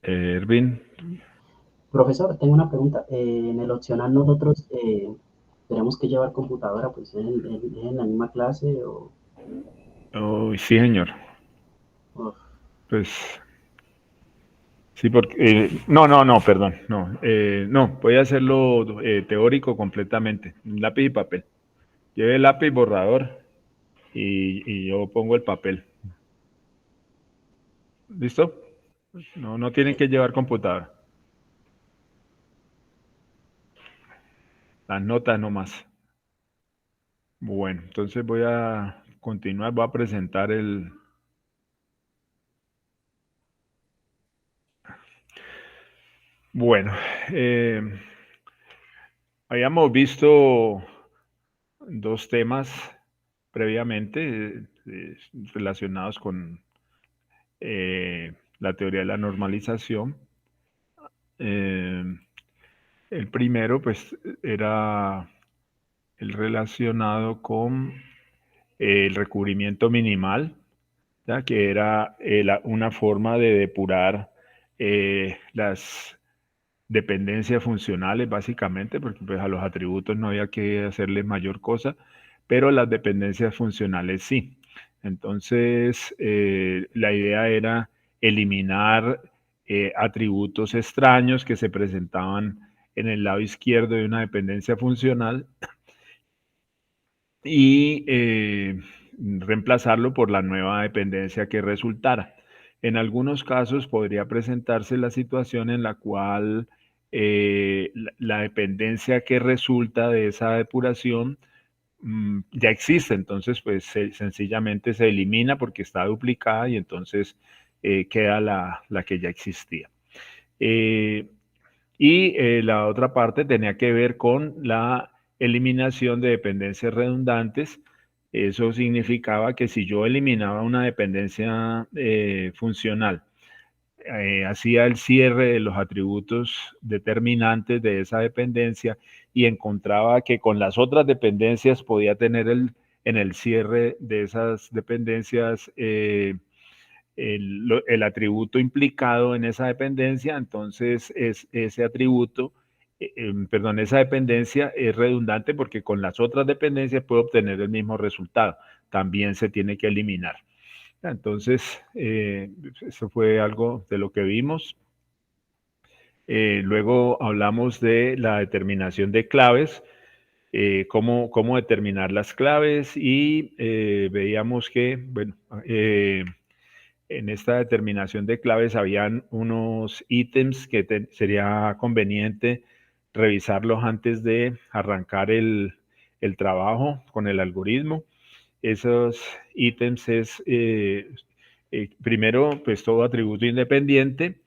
Ervin, Profesor, tengo una pregunta. En el opcional nosotros tenemos que llevar computadora, pues en la misma clase oh, sí, señor. o- Pues sí, porque no, perdón, no, voy a hacerlo teórico completamente, lápiz y papel. Lleve lápiz, borrador y yo pongo el papel. ¿Listo? No tienen que llevar computadora. Las notas nomás. Bueno, entonces voy a continuar, voy a presentar el. Bueno, eh, habíamos visto dos temas previamente relacionados con la teoría de la normalización. Eh, el primero, pues, era el relacionado con el recubrimiento minimal, ¿ya? Que era una forma de depurar las dependencias funcionales, básicamente, porque pues, a los atributos no había que hacerle mayor cosa, pero las dependencias funcionales sí. Entonces, la idea era eliminar atributos extraños que se presentaban en el lado izquierdo de una dependencia funcional y reemplazarlo por la nueva dependencia que resultara. En algunos casos podría presentarse la situación en la cual la dependencia que resulta de esa depuración ya existe, entonces pues sencillamente se elimina porque está duplicada y entonces queda la que ya existía. Eh, la otra parte tenía que ver con la eliminación de dependencias redundantes. Eso significaba que si yo eliminaba una dependencia funcional, hacía el cierre de los atributos determinantes de esa dependencia y encontraba que con las otras dependencias podía tener en el cierre de esas dependencias el atributo implicado en esa dependencia, entonces ese atributo, perdón, esa dependencia es redundante porque con las otras dependencias puedo obtener el mismo resultado. También se tiene que eliminar. Entonces, eso fue algo de lo que vimos. Luego hablamos de la determinación de claves, cómo determinar las claves y veíamos que, bueno, en esta determinación de claves habían unos ítems que sería conveniente revisarlos antes de arrancar el trabajo con el algoritmo. Esos ítems es, primero, pues todo atributo independiente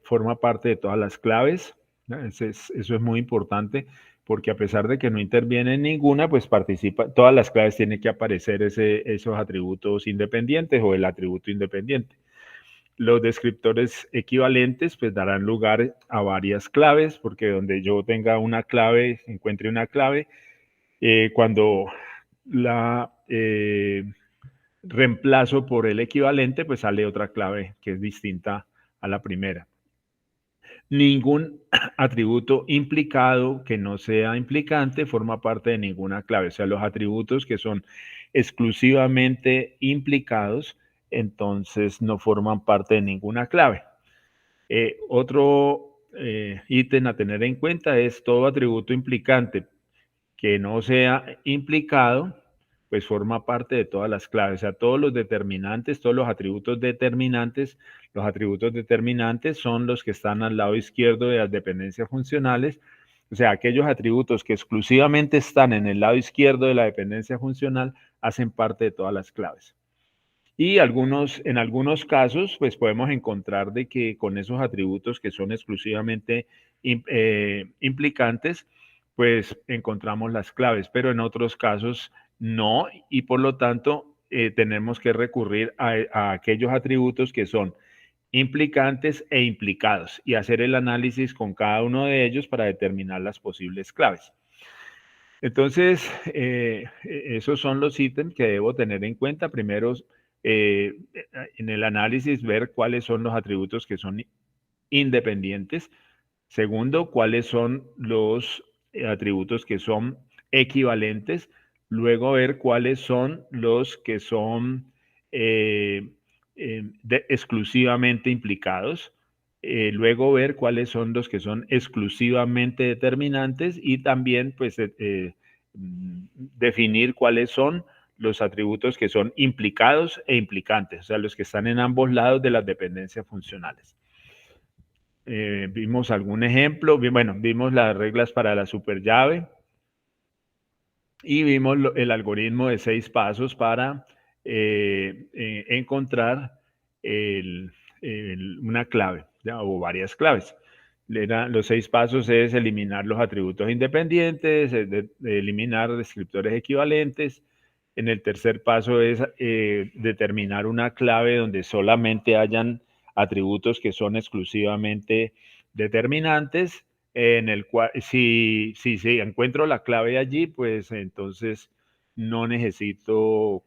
forma parte de todas las claves, ¿no? Eso es muy importante porque a pesar de que no interviene en ninguna, pues participa, todas las claves tienen que aparecer esos atributos independientes o el atributo independiente. Los descriptores equivalentes pues darán lugar a varias claves, porque donde yo tenga una clave, encuentre una clave, cuando la reemplazo por el equivalente, pues sale otra clave que es distinta a la primera. Ningún atributo implicado que no sea implicante forma parte de ninguna clave. O sea, los atributos que son exclusivamente implicados, entonces no forman parte de ninguna clave. Otro ítem a tener en cuenta es todo atributo implicante que no sea implicado, pues forma parte de todas las claves. O sea, todos los determinantes, todos los atributos determinantes son los que están al lado izquierdo de las dependencias funcionales. O sea, aquellos atributos que exclusivamente están en el lado izquierdo de la dependencia funcional hacen parte de todas las claves. Y en algunos casos, pues podemos encontrar de que con esos atributos que son exclusivamente implicantes, pues encontramos las claves, pero en otros casos no, y por lo tanto tenemos que recurrir a aquellos atributos que son implicantes e implicados y hacer el análisis con cada uno de ellos para determinar las posibles claves. Entonces, esos son los ítems que debo tener en cuenta. Primero, en el análisis, ver cuáles son los atributos que son independientes. Segundo, cuáles son los atributos que son equivalentes. Luego ver cuáles son los que son exclusivamente implicados. Luego ver cuáles son los que son exclusivamente determinantes y también pues definir cuáles son los atributos que son implicados e implicantes, o sea, los que están en ambos lados de las dependencias funcionales. Vimos algún ejemplo, bueno, vimos las reglas para la superllave y vimos el algoritmo de 6 pasos para encontrar una clave, ¿ya? O varias claves. Los 6 pasos es eliminar los atributos independientes, eliminar descriptores equivalentes. En el tercer paso es determinar una clave donde solamente hayan atributos que son exclusivamente determinantes, en el cual si encuentro la clave allí, pues entonces no necesito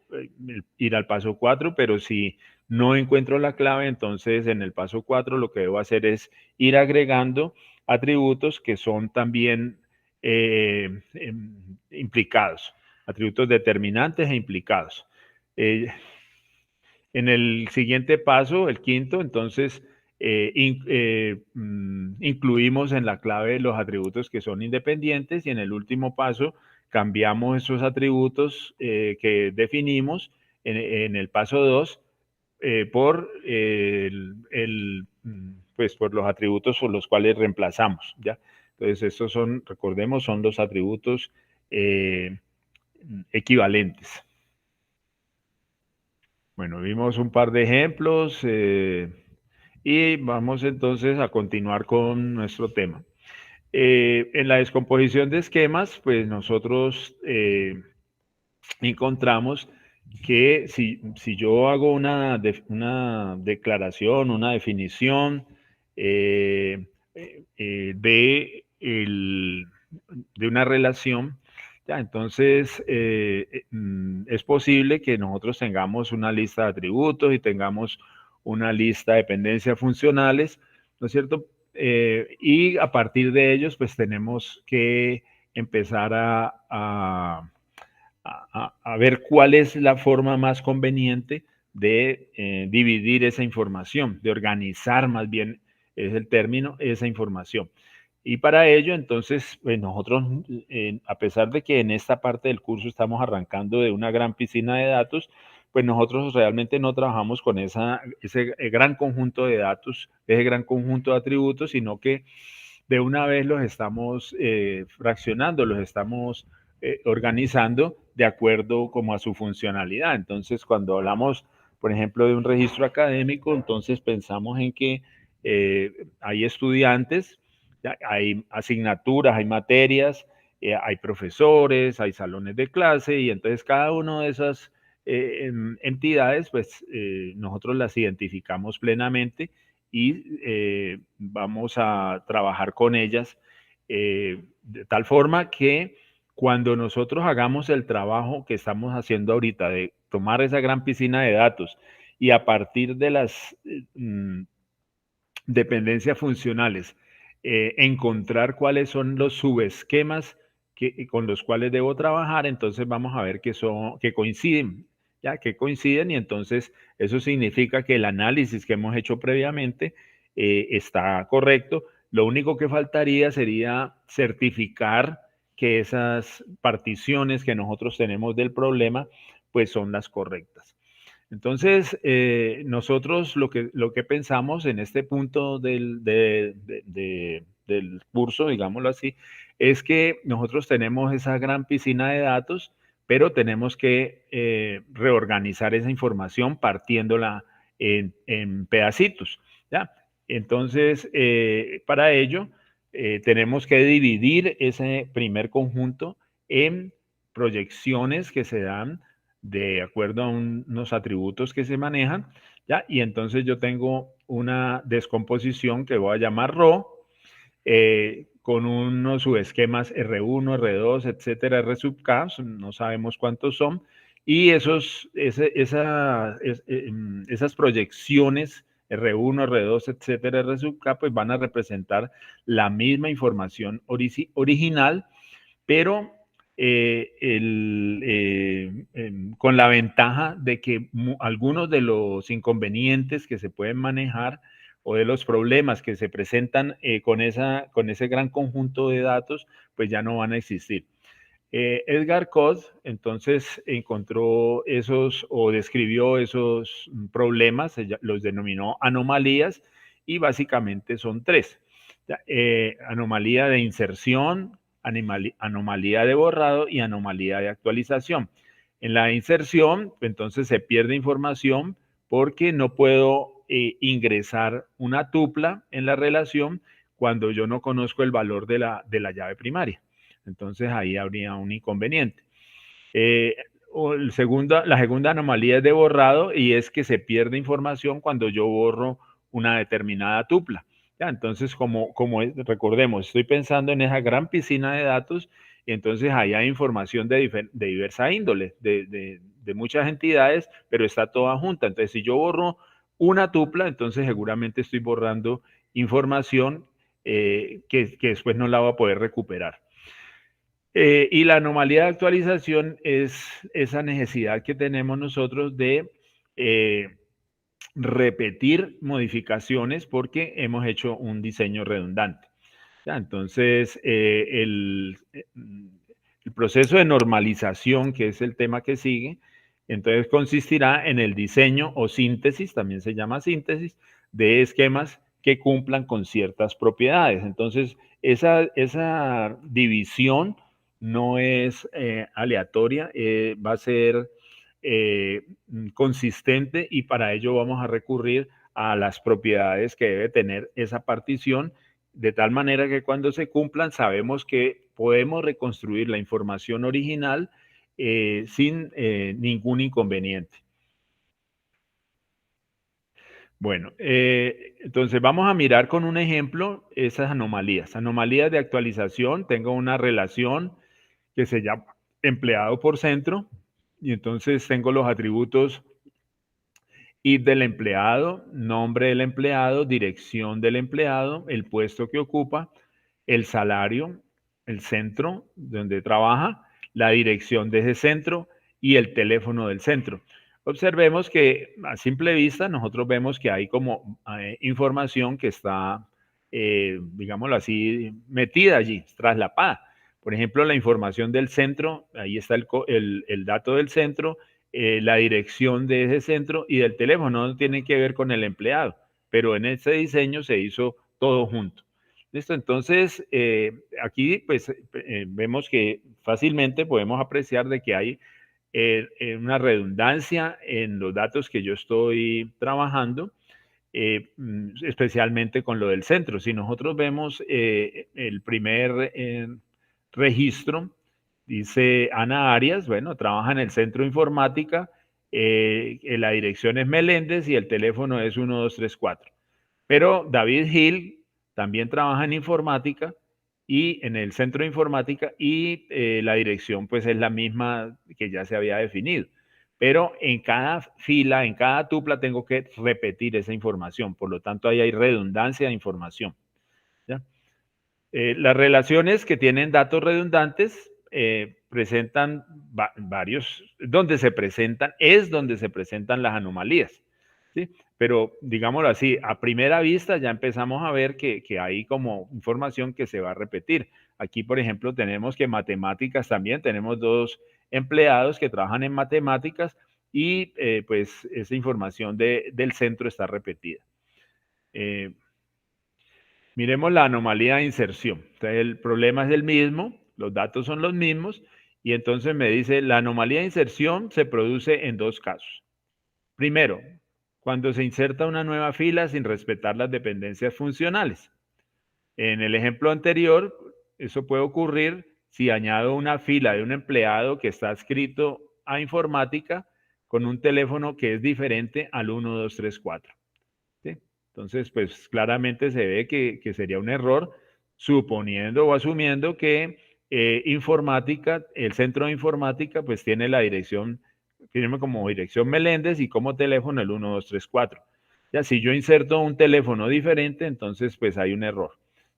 ir al paso 4, pero si no encuentro la clave, entonces en el paso 4 lo que debo hacer es ir agregando atributos que son también implicados, atributos determinantes e implicados. En el siguiente paso, el quinto, entonces incluimos en la clave los atributos que son independientes y en el último paso cambiamos esos atributos que definimos en el paso 2 pues por los atributos por los cuales reemplazamos, ¿ya? Entonces, estos son, recordemos, son los atributos equivalentes. Bueno, vimos un par de ejemplos y vamos entonces a continuar con nuestro tema. En la descomposición de esquemas, pues nosotros encontramos que si yo hago una declaración, una definición de una relación, ya, entonces es posible que nosotros tengamos una lista de atributos y tengamos una lista de dependencias funcionales, ¿no es cierto? Y a partir de ellos, pues tenemos que empezar a ver cuál es la forma más conveniente de dividir esa información, de organizar más bien, es el término, esa información. Y para ello, entonces, pues nosotros, a pesar de que en esta parte del curso estamos arrancando de una gran piscina de datos, pues nosotros realmente no trabajamos con ese gran conjunto de datos, ese gran conjunto de atributos, sino que de una vez los estamos fraccionando, los estamos organizando de acuerdo como a su funcionalidad. Entonces, cuando hablamos, por ejemplo, de un registro académico, entonces pensamos en que hay estudiantes, ¿ya? Hay asignaturas, hay materias, hay profesores, hay salones de clase y entonces cada una de esas entidades, pues nosotros las identificamos plenamente y vamos a trabajar con ellas de tal forma que cuando nosotros hagamos el trabajo que estamos haciendo ahorita de tomar esa gran piscina de datos y a partir de las dependencias funcionales, encontrar cuáles son los subesquemas con los cuales debo trabajar, entonces vamos a ver que coinciden, ya que coinciden y entonces eso significa que el análisis que hemos hecho previamente está correcto. Lo único que faltaría sería certificar que esas particiones que nosotros tenemos del problema pues son las correctas. Entonces, nosotros lo que pensamos en este punto del curso, digámoslo así, es que nosotros tenemos esa gran piscina de datos, pero tenemos que reorganizar esa información partiéndola en pedacitos, ¿ya? Entonces, para ello, tenemos que dividir ese primer conjunto en proyecciones que se dan de acuerdo a unos atributos que se manejan, ¿ya? Y entonces yo tengo una descomposición que voy a llamar RO, con unos subesquemas R1, R2, etcétera, R sub K, no sabemos cuántos son, y esas proyecciones R1, R2, etcétera, R sub K, pues van a representar la misma información original, pero con la ventaja de que algunos de los inconvenientes que se pueden manejar o de los problemas que se presentan con ese gran conjunto de datos, pues ya no van a existir. Edgar Koch entonces encontró esos o describió esos problemas, los denominó anomalías, y básicamente son tres. Anomalía de inserción, anomalía de borrado y anomalía de actualización. En la inserción, entonces se pierde información porque no puedo ingresar una tupla en la relación cuando yo no conozco el valor de la llave primaria. Entonces ahí habría un inconveniente. La segunda anomalía es de borrado, y es que se pierde información cuando yo borro una determinada tupla. ¿Ya? Entonces, recordemos, estoy pensando en esa gran piscina de datos, y entonces ahí hay información de diversa índole, de muchas entidades, pero está toda junta. Entonces, si yo borro una tupla, entonces seguramente estoy borrando información que después no la voy a poder recuperar. Y la anomalía de actualización es esa necesidad que tenemos nosotros de repetir modificaciones porque hemos hecho un diseño redundante. ¿Ya? Entonces, el proceso de normalización, que es el tema que sigue, entonces consistirá en el diseño o síntesis, también se llama síntesis, de esquemas que cumplan con ciertas propiedades. Entonces, esa división no es aleatoria, va a ser consistente, y para ello vamos a recurrir a las propiedades que debe tener esa partición, de tal manera que cuando se cumplan sabemos que podemos reconstruir la información original sin ningún inconveniente. Bueno, entonces vamos a mirar con un ejemplo esas anomalías. Anomalías de actualización, tengo una relación que se llama empleado por centro, y entonces tengo los atributos ID del empleado, nombre del empleado, dirección del empleado, el puesto que ocupa, el salario, el centro donde trabaja, la dirección de ese centro y el teléfono del centro. Observemos que a simple vista nosotros vemos que hay como información que está, digámoslo así, metida allí, traslapada. Por ejemplo, la información del centro, ahí está el dato del centro, la dirección de ese centro y del teléfono, no tiene que ver con el empleado, pero en este diseño se hizo todo junto. ¿Listo? Entonces, aquí pues vemos que fácilmente podemos apreciar de que hay una redundancia en los datos que yo estoy trabajando, especialmente con lo del centro. Si nosotros vemos el primer registro, dice Ana Arias, bueno, trabaja en el centro de informática, la dirección es Meléndez y el teléfono es 1234. Pero David Hill también trabaja en informática y en el centro de informática, y la dirección pues es la misma que ya se había definido. Pero en cada fila, en cada tupla tengo que repetir esa información. Por lo tanto, ahí hay redundancia de información. ¿Ya? Las relaciones que tienen datos redundantes presentan varios, donde se presentan las anomalías. ¿Sí? Pero digámoslo así, a primera vista ya empezamos a ver que hay como información que se va a repetir. Aquí, por ejemplo, tenemos que matemáticas también, tenemos dos empleados que trabajan en matemáticas, y pues esa información del centro está repetida. Miremos la anomalía de inserción. Entonces, el problema es el mismo, los datos son los mismos, y entonces me dice, la anomalía de inserción se produce en dos casos. Primero, cuando se inserta una nueva fila sin respetar las dependencias funcionales. En el ejemplo anterior, eso puede ocurrir si añado una fila de un empleado que está adscrito a informática con un teléfono que es diferente al 1234. ¿Sí? Entonces, pues claramente se ve que sería un error, suponiendo o asumiendo que informática, el centro de informática, pues tiene la dirección, tiene como dirección Meléndez y como teléfono el 1234. Ya, si yo inserto un teléfono diferente, entonces pues hay un error.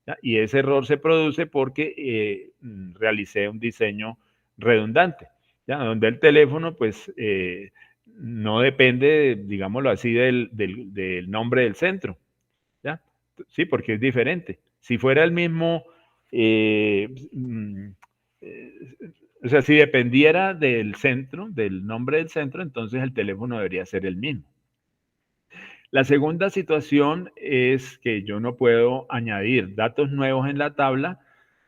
¿Ya? Y ese error se produce porque realicé un diseño redundante, ¿ya? Donde el teléfono pues no depende, digámoslo así, del nombre del centro, ¿ya? Sí, porque es diferente. Si fuera el mismo, eh, mm, eh, o sea, si dependiera del centro, del nombre del centro, entonces el teléfono debería ser el mismo. La segunda situación es que yo no puedo añadir datos nuevos en la tabla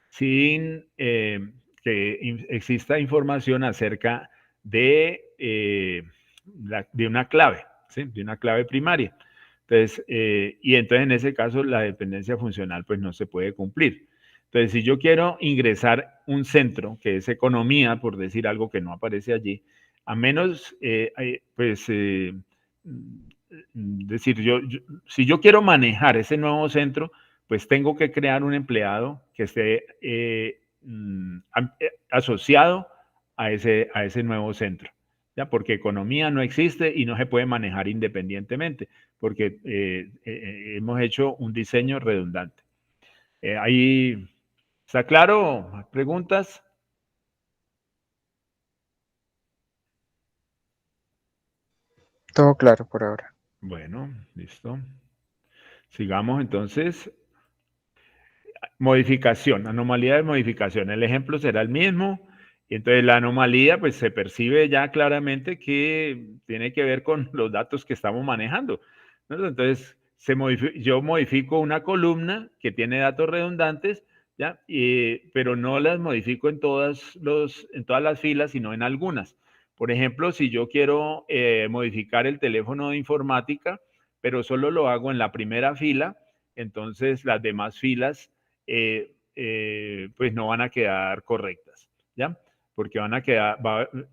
sin que exista información acerca de una clave, ¿sí? De una clave primaria. Entonces, y entonces en ese caso la dependencia funcional pues no se puede cumplir. Entonces, si yo quiero ingresar un centro, que es economía, por decir algo que no aparece allí, a menos, decir, si yo quiero manejar ese nuevo centro, pues tengo que crear un empleado que esté asociado a ese nuevo centro. ¿Ya? Porque economía no existe y no se puede manejar independientemente, porque hemos hecho un diseño redundante. Ahí, ¿está claro? ¿Preguntas? Todo claro por ahora. Bueno, listo. Sigamos entonces. Modificación, anomalía de modificación. El ejemplo será el mismo. Y entonces la anomalía, pues se percibe ya claramente que tiene que ver con los datos que estamos manejando, ¿no? Entonces, yo modifico una columna que tiene datos redundantes, ¿ya? Pero no las modifico en todas las filas, sino en algunas. Por ejemplo, si yo quiero modificar el teléfono de informática, pero solo lo hago en la primera fila, entonces las demás filas pues no van a quedar correctas, ¿ya? Porque van a quedar,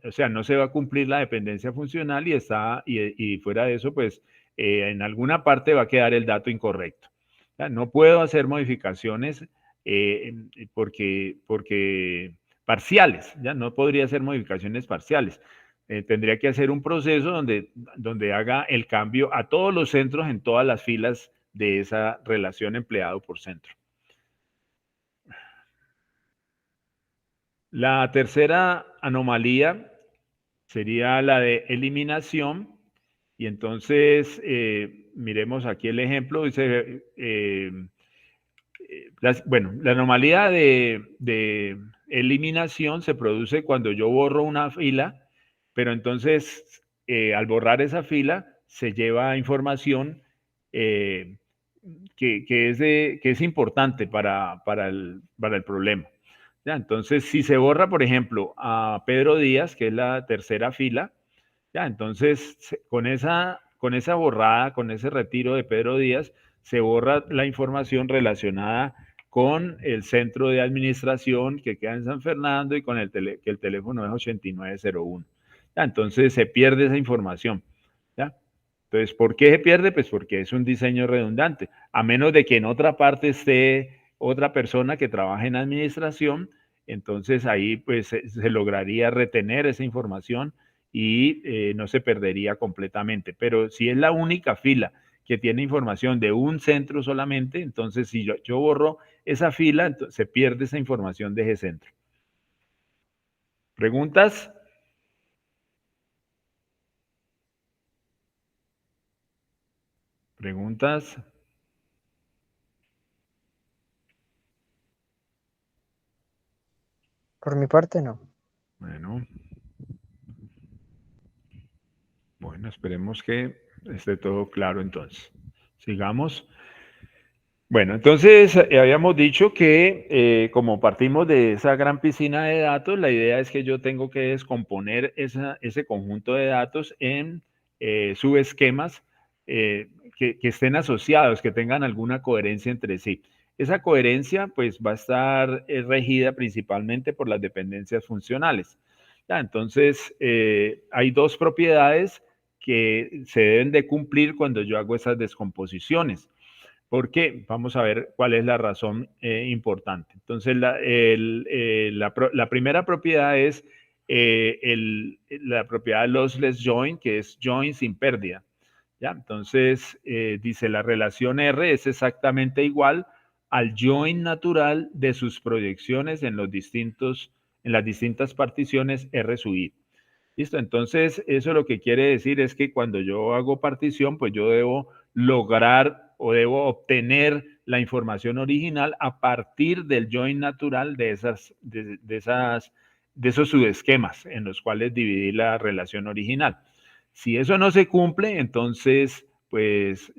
o sea, no se va a cumplir la dependencia funcional y fuera de eso, pues en alguna parte va a quedar el dato incorrecto. ¿Ya? No puedo hacer modificaciones porque parciales, ¿ya? No podría hacer modificaciones parciales. Tendría que hacer un proceso donde haga el cambio a todos los centros en todas las filas de esa relación empleado por centro. La tercera anomalía sería la de eliminación. Y entonces, miremos aquí el ejemplo. Dice, bueno, la anomalía de eliminación se produce cuando yo borro una fila, pero entonces al borrar esa fila se lleva información eh, que es importante para el problema. ¿Ya? Entonces, si se borra, por ejemplo, a Pedro Díaz, que es la tercera fila, ¿ya? Entonces, con esa borrada, con ese retiro de Pedro Díaz, se borra la información relacionada con el centro de administración que queda en San Fernando y con que el teléfono es 8901. ¿Ya? Entonces, se pierde esa información. ¿Ya? Entonces, ¿por qué se pierde? Pues porque es un diseño redundante. A menos de que en otra parte esté otra persona que trabaje en administración, entonces ahí pues se lograría retener esa información y no se perdería completamente. Pero si es la única fila que tiene información de un centro solamente, entonces si yo borro esa fila, entonces, se pierde esa información de ese centro. ¿Preguntas? ¿Preguntas? Por mi parte, no. Bueno, bueno, esperemos que esté todo claro entonces. Sigamos. Bueno, entonces habíamos dicho que como partimos de esa gran piscina de datos, la idea es que yo tengo que descomponer ese conjunto de datos en subesquemas que estén asociados, que tengan alguna coherencia entre sí. Esa coherencia pues va a estar regida principalmente por las dependencias funcionales. ¿Ya? Entonces hay dos propiedades que se deben de cumplir cuando yo hago esas descomposiciones. ¿Por qué? Vamos a ver cuál es la razón importante. Entonces, la primera propiedad es la propiedad lossless join, que es join sin pérdida. ¿ya? Entonces, dice la relación R es exactamente igual al join natural de sus proyecciones en las distintas particiones R sub I. ¿Listo? Entonces, eso lo que quiere decir es que cuando yo hago partición, pues yo debo lograr o debo obtener la información original a partir del join natural de esos subesquemas en los cuales dividir la relación original. Si eso no se cumple, entonces, pues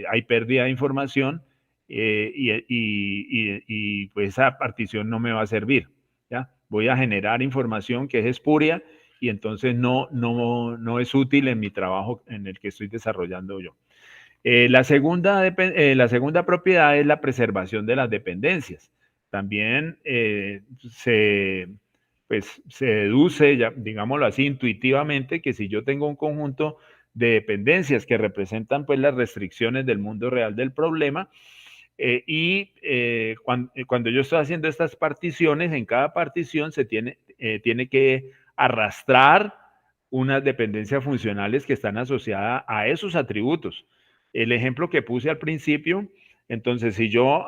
hay pérdida de información y pues esa partición no me va a servir, ¿ya? Voy a generar información que es espuria y entonces no es útil en mi trabajo en el que estoy desarrollando yo. La segunda propiedad es la preservación de las dependencias. También se deduce, ya, digámoslo así, intuitivamente, que si yo tengo un conjunto de dependencias que representan pues las restricciones del mundo real del problema, cuando yo estoy haciendo estas particiones, en cada partición se tiene que arrastrar unas dependencias funcionales que están asociadas a esos atributos. El ejemplo que puse al principio, entonces, si yo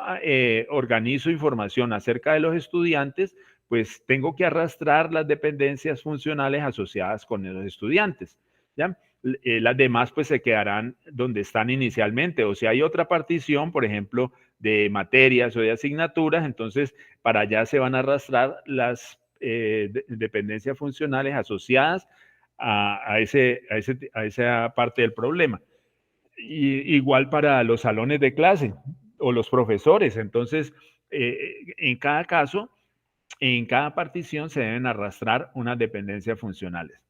organizo información acerca de los estudiantes, pues tengo que arrastrar las dependencias funcionales asociadas con los estudiantes, ¿ya? Las demás pues se quedarán donde están inicialmente, o si hay otra partición, por ejemplo, de materias o de asignaturas, entonces para allá se van a arrastrar las dependencias funcionales asociadas a esa parte del problema. Igual para los salones de clase o los profesores. Entonces, en cada caso, en cada partición se deben arrastrar unas dependencias funcionales.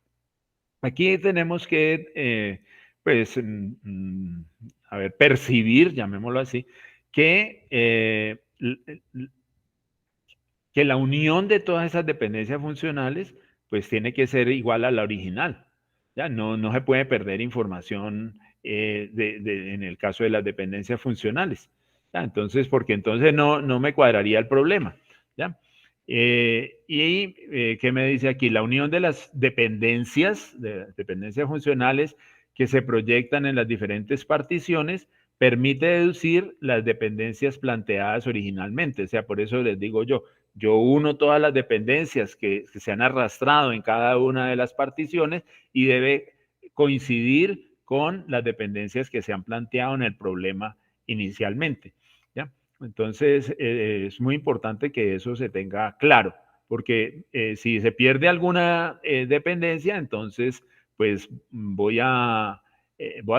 Aquí tenemos que, pues, a ver, percibir, llamémoslo así, que la unión de todas esas dependencias funcionales, pues tiene que ser igual a la original. ¿Ya? No se puede perder información en el caso de las dependencias funcionales. ¿Ya? Entonces, porque entonces no me cuadraría el problema. ¿Ya? ¿Qué me dice aquí? La unión de las dependencias funcionales que se proyectan en las diferentes particiones permite deducir las dependencias planteadas originalmente. O sea, por eso les digo yo uno todas las dependencias que se han arrastrado en cada una de las particiones y debe coincidir con las dependencias que se han planteado en el problema inicialmente. ¿Ya? Entonces, es muy importante que eso se tenga claro, porque si se pierde alguna dependencia, entonces, pues voy a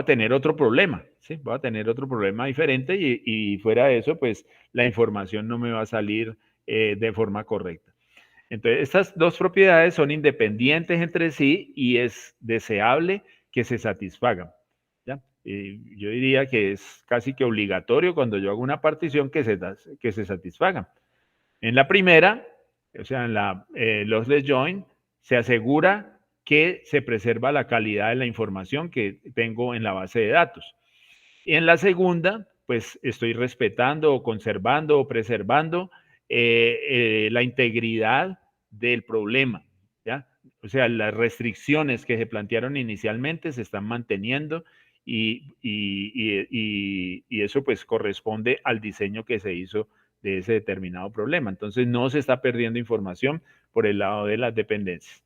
tener otro problema, ¿sí? Voy a tener otro problema diferente y fuera de eso, pues la información no me va a salir de forma correcta. Entonces, estas dos propiedades son independientes entre sí y es deseable que se satisfagan. ¿Ya? Yo diría que es casi que obligatorio cuando yo hago una partición que se satisfagan. En la primera, o sea, en la lossless join, se asegura que se preserva la calidad de la información que tengo en la base de datos. Y en la segunda, pues estoy respetando o conservando o preservando la integridad del problema, ¿ya? O sea, las restricciones que se plantearon inicialmente se están manteniendo y eso pues corresponde al diseño que se hizo de ese determinado problema. Entonces no se está perdiendo información por el lado de las dependencias.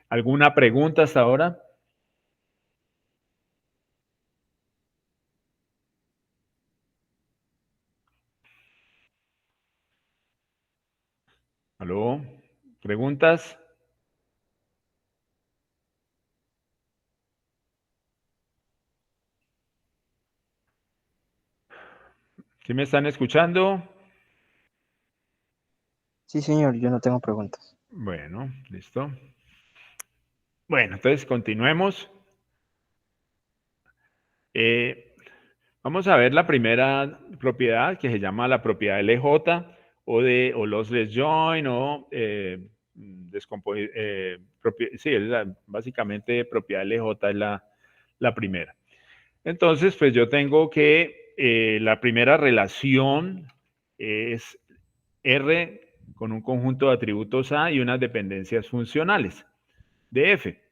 ¿Alguna pregunta hasta ahora? ¿Aló? ¿Preguntas? ¿Sí me están escuchando? Sí, señor, yo no tengo preguntas. Bueno, listo. Bueno, entonces continuemos. Vamos a ver la primera propiedad que se llama la propiedad LJ o lossless join o sí, básicamente propiedad LJ es la primera. Entonces, pues yo tengo que la primera relación es R con un conjunto de atributos A y unas dependencias funcionales de F.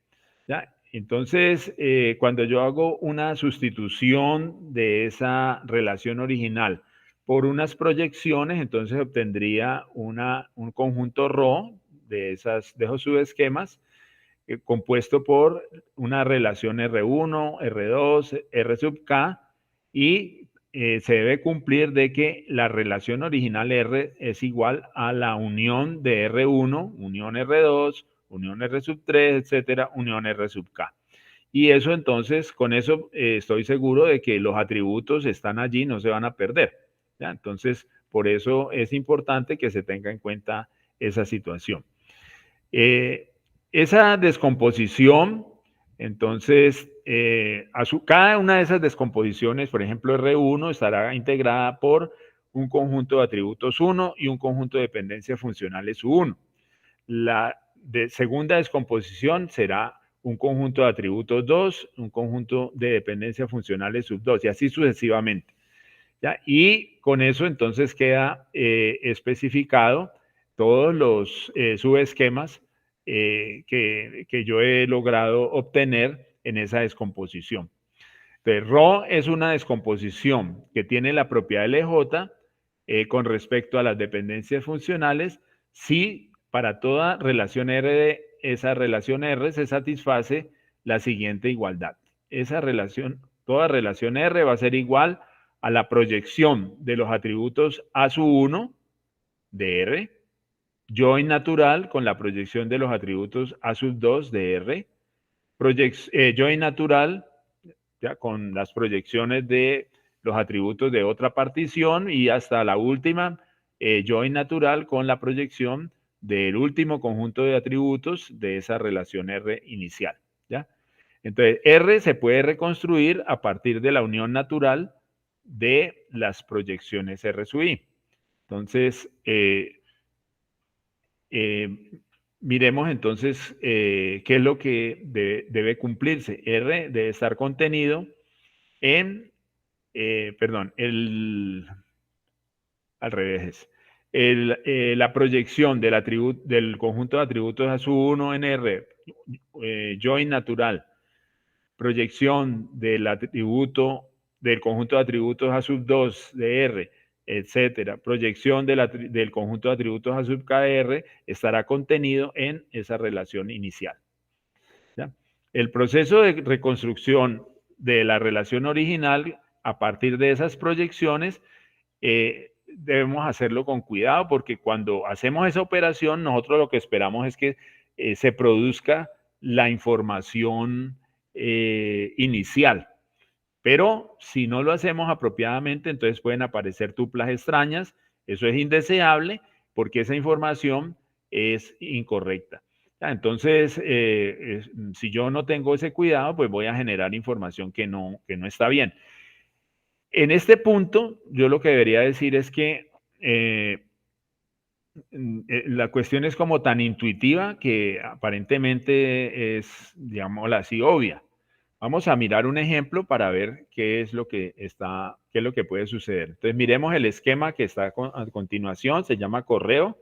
¿Ya? Entonces, cuando yo hago una sustitución de esa relación original por unas proyecciones, entonces obtendría un conjunto Rho de esos subesquemas compuesto por una relación R1, R2, R sub K, y se debe cumplir de que la relación original R es igual a la unión de R1, unión R2, unión R sub 3, etcétera, unión R sub K. Y eso entonces, con eso estoy seguro de que los atributos están allí, no se van a perder. ¿Ya? Entonces, por eso es importante que se tenga en cuenta esa situación. Esa descomposición, entonces, cada una de esas descomposiciones, por ejemplo, R1 estará integrada por un conjunto de atributos 1 y un conjunto de dependencias funcionales U1. La segunda descomposición será un conjunto de atributos 2, un conjunto de dependencias funcionales sub 2 y así sucesivamente. ¿Ya? Y con eso entonces queda especificado todos los subesquemas que yo he logrado obtener en esa descomposición. Entonces, Rho es una descomposición que tiene la propiedad LJ con respecto a las dependencias funcionales si para toda relación R de esa relación R se satisface la siguiente igualdad. Esa relación, toda relación R va a ser igual a la proyección de los atributos A sub 1 de R, join natural con la proyección de los atributos A sub 2 de R, join natural ya, con las proyecciones de los atributos de otra partición y hasta la última, join natural con la proyección del último conjunto de atributos de esa relación R inicial. ¿Ya? Entonces, R se puede reconstruir a partir de la unión natural de las proyecciones R sub I. Entonces, miremos entonces qué es lo que debe cumplirse. R debe estar contenido en, al revés, la proyección del conjunto de atributos A sub 1 en R, join natural, proyección del atributo del conjunto de atributos A sub 2 de R, etcétera, proyección del conjunto de atributos A sub K de R estará contenido en esa relación inicial. ¿Ya? El proceso de reconstrucción de la relación original a partir de esas proyecciones debemos hacerlo con cuidado porque cuando hacemos esa operación nosotros lo que esperamos es que se produzca la información inicial. Pero si no lo hacemos apropiadamente, entonces pueden aparecer tuplas extrañas. Eso es indeseable porque esa información es incorrecta. Entonces, si yo no tengo ese cuidado, pues voy a generar información que no está bien. En este punto, yo lo que debería decir es que la cuestión es como tan intuitiva que aparentemente es, digámosla así, obvia. Vamos a mirar un ejemplo para ver qué es lo que puede suceder. Entonces, miremos el esquema que está a continuación, se llama correo.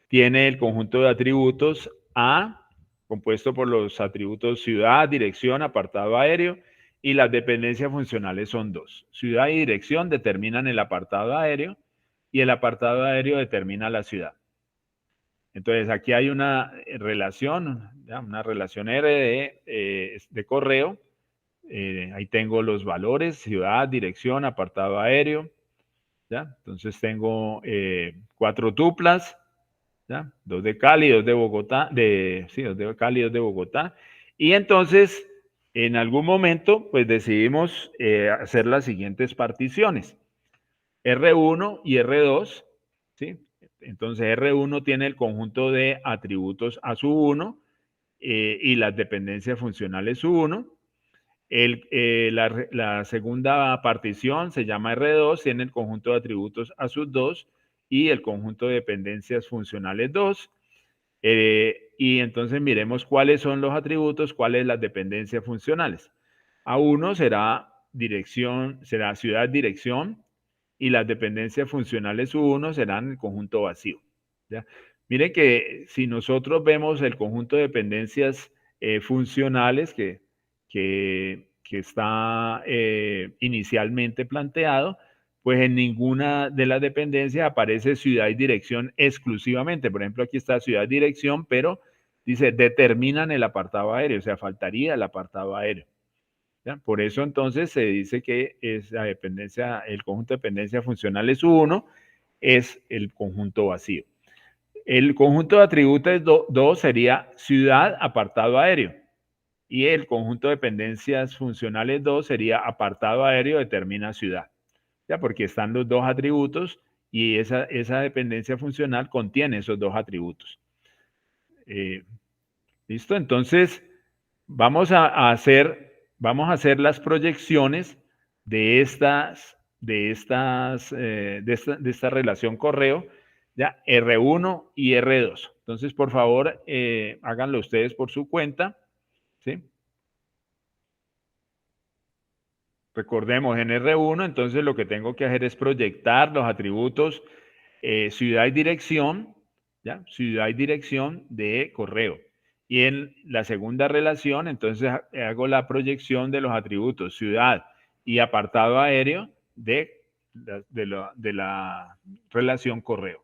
Tiene el conjunto de atributos A, compuesto por los atributos ciudad, dirección, apartado aéreo, y las dependencias funcionales son dos. Ciudad y dirección determinan el apartado aéreo y el apartado aéreo determina la ciudad. Entonces, aquí hay una relación R de correo. Ahí tengo los valores, ciudad, dirección, apartado aéreo. ¿Ya? Entonces, tengo 4 tuplas, ¿ya? 2 de Cali, 2 de Bogotá, 2 de Cali, 2 de Bogotá. Y entonces, en algún momento, pues decidimos hacer las siguientes particiones. R1 y R2, ¿sí? Entonces, R1 tiene el conjunto de atributos A sub 1 y las dependencias funcionales U1. La segunda partición se llama R2, tiene el conjunto de atributos A sub 2 y el conjunto de dependencias funcionales 2. Y entonces miremos cuáles son los atributos, cuáles las dependencias funcionales. A1 será ciudad dirección y las dependencias funcionales U1 serán el conjunto vacío. ¿Ya? Miren que si nosotros vemos el conjunto de dependencias funcionales que está inicialmente planteado, pues en ninguna de las dependencias aparece ciudad y dirección exclusivamente. Por ejemplo, aquí está ciudad y dirección, pero dice determinan el apartado aéreo, o sea, faltaría el apartado aéreo. ¿Ya? Por eso entonces se dice que esa dependencia, el conjunto de dependencias funcionales 1 es el conjunto vacío. El conjunto de atributos 2 sería ciudad, apartado aéreo. Y el conjunto de dependencias funcionales 2 sería apartado aéreo, determina ciudad. ¿Ya? Porque están los dos atributos y esa dependencia funcional contiene esos dos atributos. ¿Listo? Entonces, vamos a hacer las proyecciones de esta relación correo, ya R1 y R2. Entonces, por favor, háganlo ustedes por su cuenta, ¿sí? Recordemos, en R1, entonces lo que tengo que hacer es proyectar los atributos ciudad y dirección, ¿ya? Ciudad y dirección de correo. Y en la segunda relación, entonces hago la proyección de los atributos ciudad y apartado aéreo de la relación correo.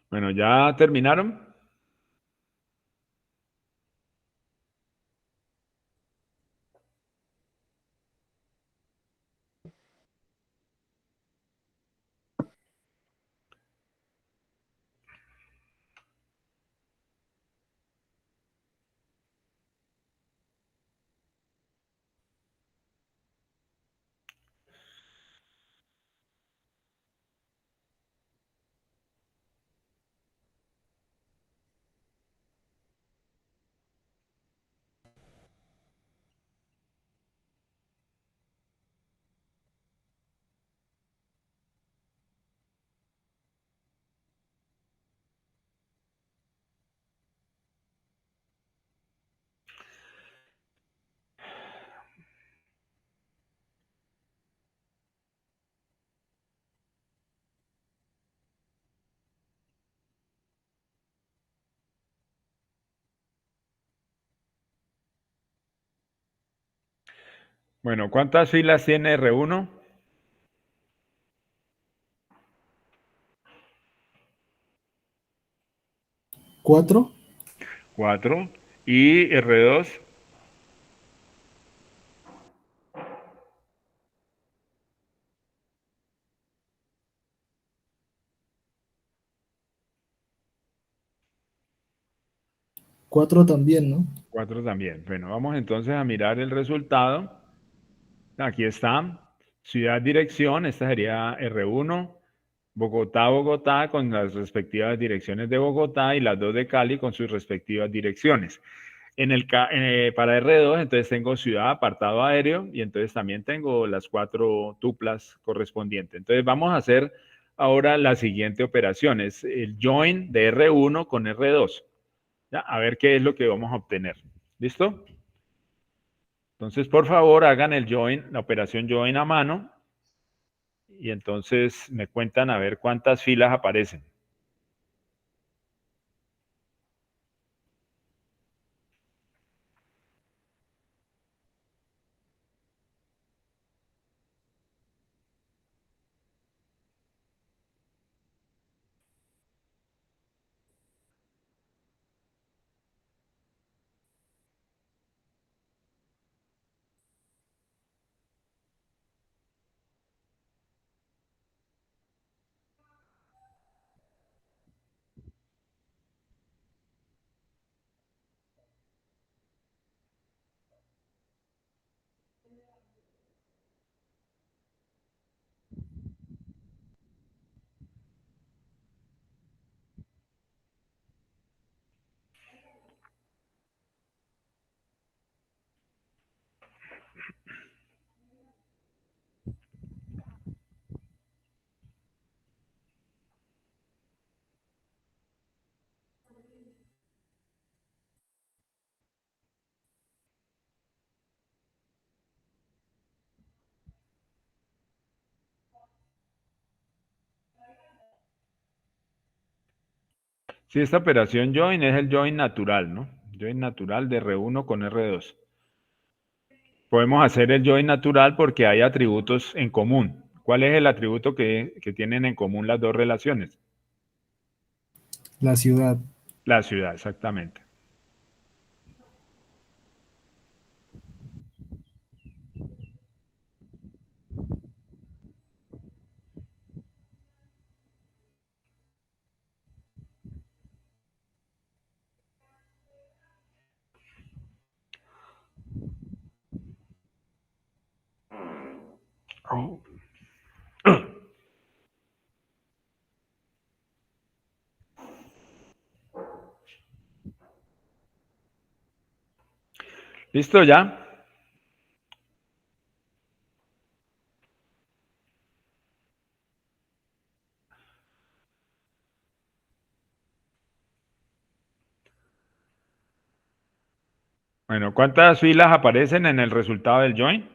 Bueno, ¿ya terminaron? Bueno, ¿cuántas filas tiene R1? 4, 4. ¿Y R2? 4 también, ¿no? 4 también. Bueno, vamos entonces a mirar el resultado. Aquí está. Ciudad dirección, esta sería R1. Bogotá, Bogotá con las respectivas direcciones de Bogotá y las dos de Cali con sus respectivas direcciones. Para R2, entonces tengo ciudad, apartado aéreo y entonces también tengo las 4 tuplas correspondientes. Entonces vamos a hacer ahora la siguiente operación, es el join de R1 con R2. ¿Ya? A ver qué es lo que vamos a obtener. ¿Listo? Entonces, por favor, hagan el join, la operación join a mano y entonces me cuentan a ver cuántas filas aparecen. Sí, esta operación join es el join natural, ¿no? Join natural de R1 con R2. Podemos hacer el join natural porque hay atributos en común. ¿Cuál es el atributo que tienen en común las dos relaciones? La ciudad. La ciudad, exactamente. Oh. ¿Listo ya? Bueno, ¿cuántas filas aparecen en el resultado del join?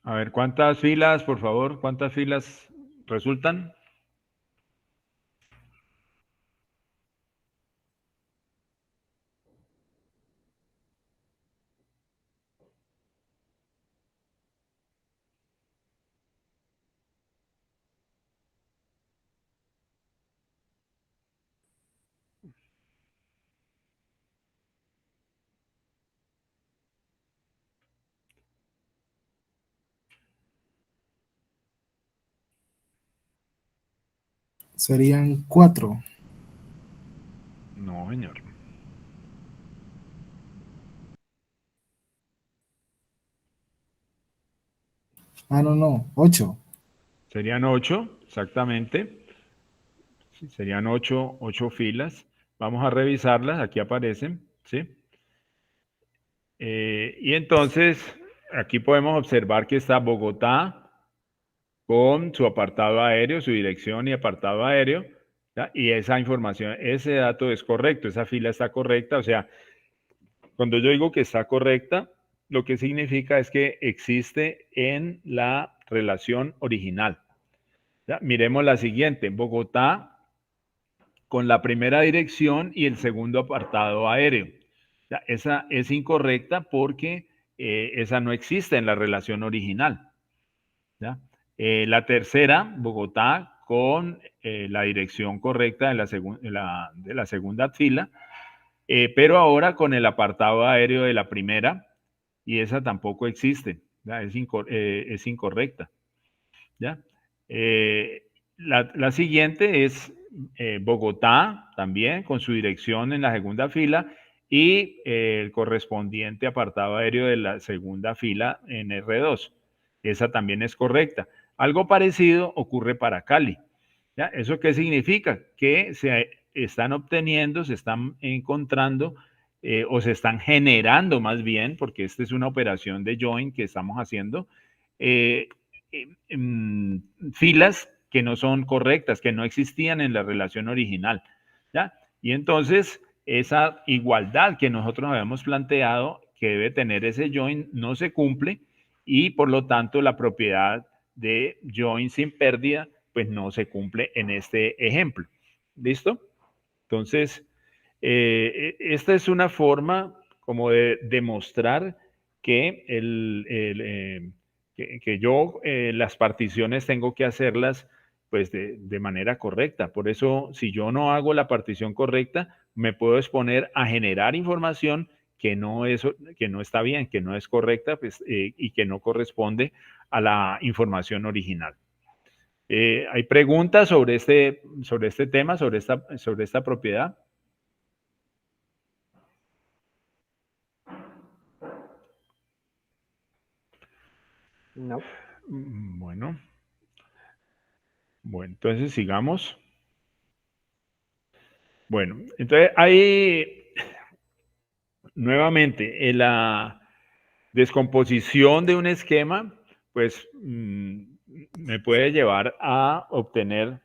A ver, ¿cuántas filas, por favor? ¿Cuántas filas resultan? Serían 4. No, señor. Ah, no, 8. Serían 8, exactamente. Sí, serían 8 filas. Vamos a revisarlas, aquí aparecen, ¿sí? Y entonces, aquí podemos observar que está Bogotá con su apartado aéreo, su dirección y apartado aéreo, ¿ya? Y esa información, ese dato es correcto, esa fila está correcta. O sea, cuando yo digo que está correcta, lo que significa es que existe en la relación original. ¿Ya? Miremos la siguiente, Bogotá con la primera dirección y el segundo apartado aéreo. ¿Ya? Esa es incorrecta porque esa no existe en la relación original. ¿Ya? La tercera, Bogotá, con la dirección correcta de la segunda fila, pero ahora con el apartado aéreo de la primera, y esa tampoco existe, ¿ya? Es incorrecta. ¿Ya? La siguiente es Bogotá, también con su dirección en la segunda fila, y el correspondiente apartado aéreo de la segunda fila en R2. Esa también es correcta. Algo parecido ocurre para Cali. ¿Ya? ¿Eso qué significa? Que se están obteniendo, se están encontrando o se están generando más bien, porque esta es una operación de join que estamos haciendo, eh, filas que no son correctas, que no existían en la relación original. ¿Ya? Y entonces esa igualdad que nosotros habíamos planteado que debe tener ese join no se cumple y por lo tanto la propiedad de join sin pérdida pues no se cumple en este ejemplo. ¿Listo? Entonces, esta es una forma como de demostrar que, que yo las particiones tengo que hacerlas pues de manera correcta. Por eso, si yo no hago la partición correcta, me puedo exponer a generar información que no está bien, que no es correcta pues, y que no corresponde a la información original. ¿Hay preguntas sobre este tema, sobre esta propiedad? No. Bueno, entonces sigamos. Bueno, entonces ahí nuevamente en la descomposición de un esquema, pues me puede llevar a obtener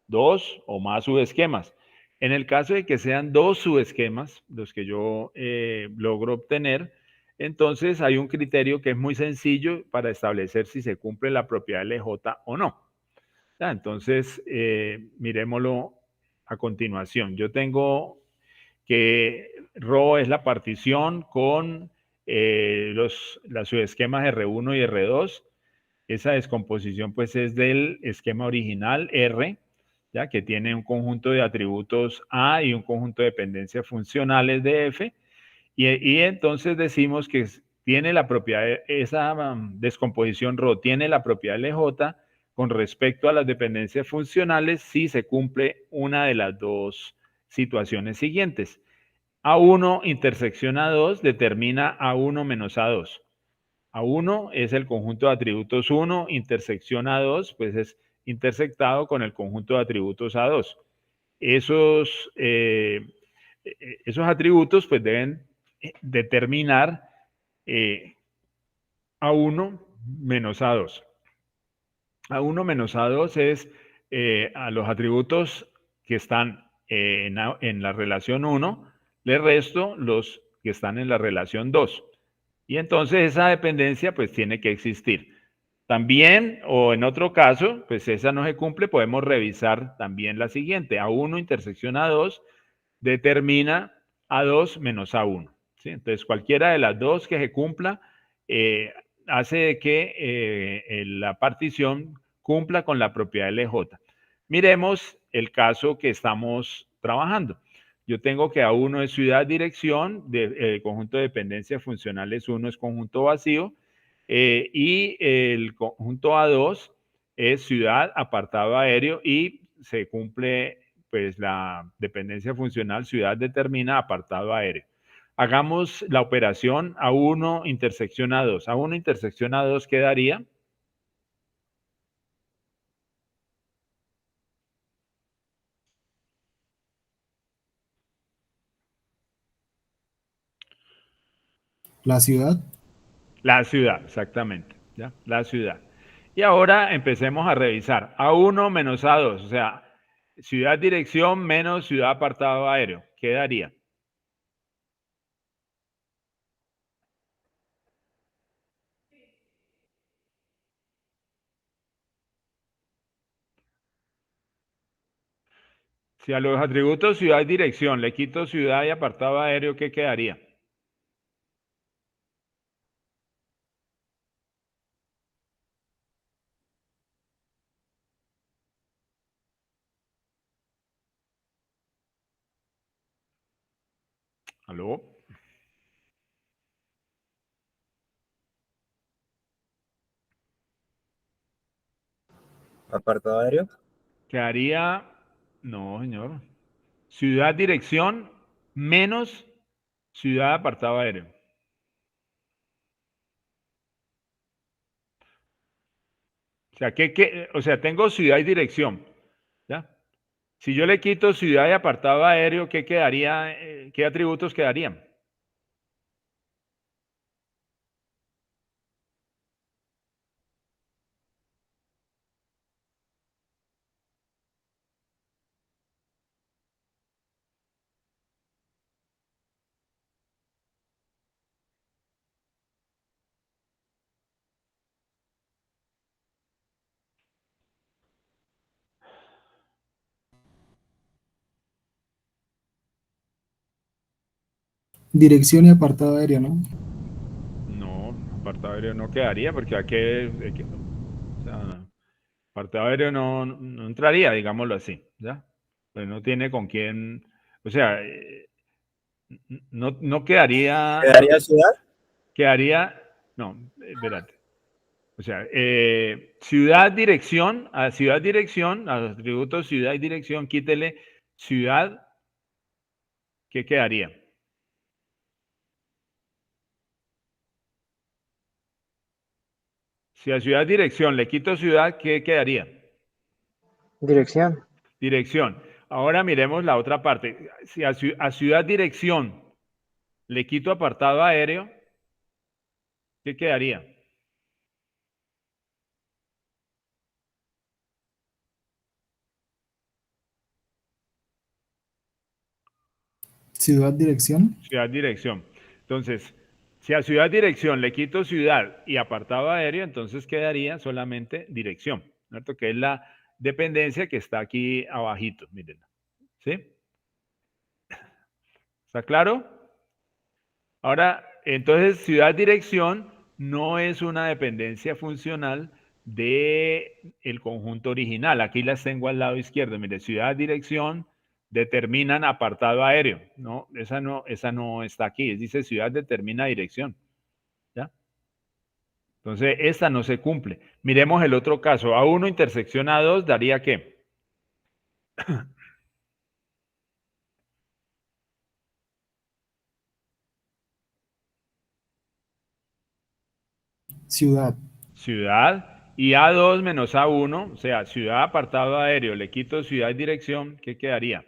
dos o más subesquemas. En el caso de que sean dos subesquemas los que yo logro obtener, entonces hay un criterio que es muy sencillo para establecer si se cumple la propiedad LJ o no. Ya, entonces, miremoslo a continuación. Yo tengo que Rho es la partición con las subesquemas R1 y R2. Esa descomposición pues es del esquema original R, ya que tiene un conjunto de atributos A y un conjunto de dependencias funcionales de F. Y entonces decimos que tiene la propiedad, esa descomposición Rho tiene la propiedad LJ con respecto a las dependencias funcionales si se cumple una de las dos situaciones siguientes. A1 intersección A2 determina A1 menos A2. A1 es el conjunto de atributos 1, intersección A2, pues es intersectado con el conjunto de atributos A2. Esos, esos atributos pues deben determinar A1 menos A2. A1 menos A2 es a los atributos que están en la relación 1, le resto los que están en la relación 2. Y entonces esa dependencia pues tiene que existir. También, o en otro caso, pues esa no se cumple, podemos revisar también la siguiente. A1 intersección A2 determina A2 menos A1. ¿Sí? Entonces cualquiera de las dos que se cumpla hace que la partición cumpla con la propiedad LJ. Miremos el caso que estamos trabajando. Yo tengo que A1 es ciudad, dirección, conjunto de dependencias funcionales 1 es conjunto vacío, y el conjunto A2 es ciudad, apartado aéreo, y se cumple pues la dependencia funcional ciudad determina apartado aéreo. Hagamos la operación A1 intersección A2. A1 intersección A2 quedaría. La ciudad. La ciudad, exactamente. ¿Ya? La ciudad. Y ahora empecemos a revisar. A1 menos A2, o sea, ciudad dirección menos ciudad apartado aéreo. ¿Qué daría? Si a los atributos ciudad y dirección le quito ciudad y apartado aéreo, ¿qué quedaría? ¿Aló? Apartado aéreo. Quedaría, no, señor. Ciudad dirección menos ciudad apartado aéreo. O sea, o sea, tengo ciudad y dirección. ¿Ya? Si yo le quito ciudad y apartado aéreo, ¿qué quedaría? ¿Qué atributos quedarían? Dirección y apartado aéreo, ¿no? No, apartado aéreo no quedaría porque aquí, o sea, apartado aéreo no entraría, digámoslo así, ¿ya? Pues no tiene con quién, o sea, no quedaría, ¿Quedaría ciudad? quedaría, no, espérate. O sea, ciudad, dirección, a los atributos ciudad y dirección, quítele ciudad, ¿qué quedaría? Si a ciudad dirección le quito ciudad, ¿qué quedaría? Dirección. Dirección. Ahora miremos la otra parte. Si a ciudad dirección le quito apartado aéreo, ¿qué quedaría? Ciudad, dirección. Ciudad dirección. Entonces, si a ciudad dirección le quito ciudad y apartado aéreo, entonces quedaría solamente dirección, ¿cierto? Que es la dependencia que está aquí abajito, miren. ¿Sí? ¿Está claro? Ahora, entonces, ciudad dirección no es una dependencia funcional de el conjunto original. Aquí las tengo al lado izquierdo. Mire, ciudad dirección determinan apartado aéreo. No, esa no está aquí. Dice ciudad determina dirección. ¿Ya? Entonces, esta no se cumple. Miremos el otro caso. A1 intersección A2 daría ¿qué? Ciudad. Ciudad. Y A2 menos A1, o sea, ciudad apartado aéreo, le quito ciudad y dirección, ¿qué quedaría?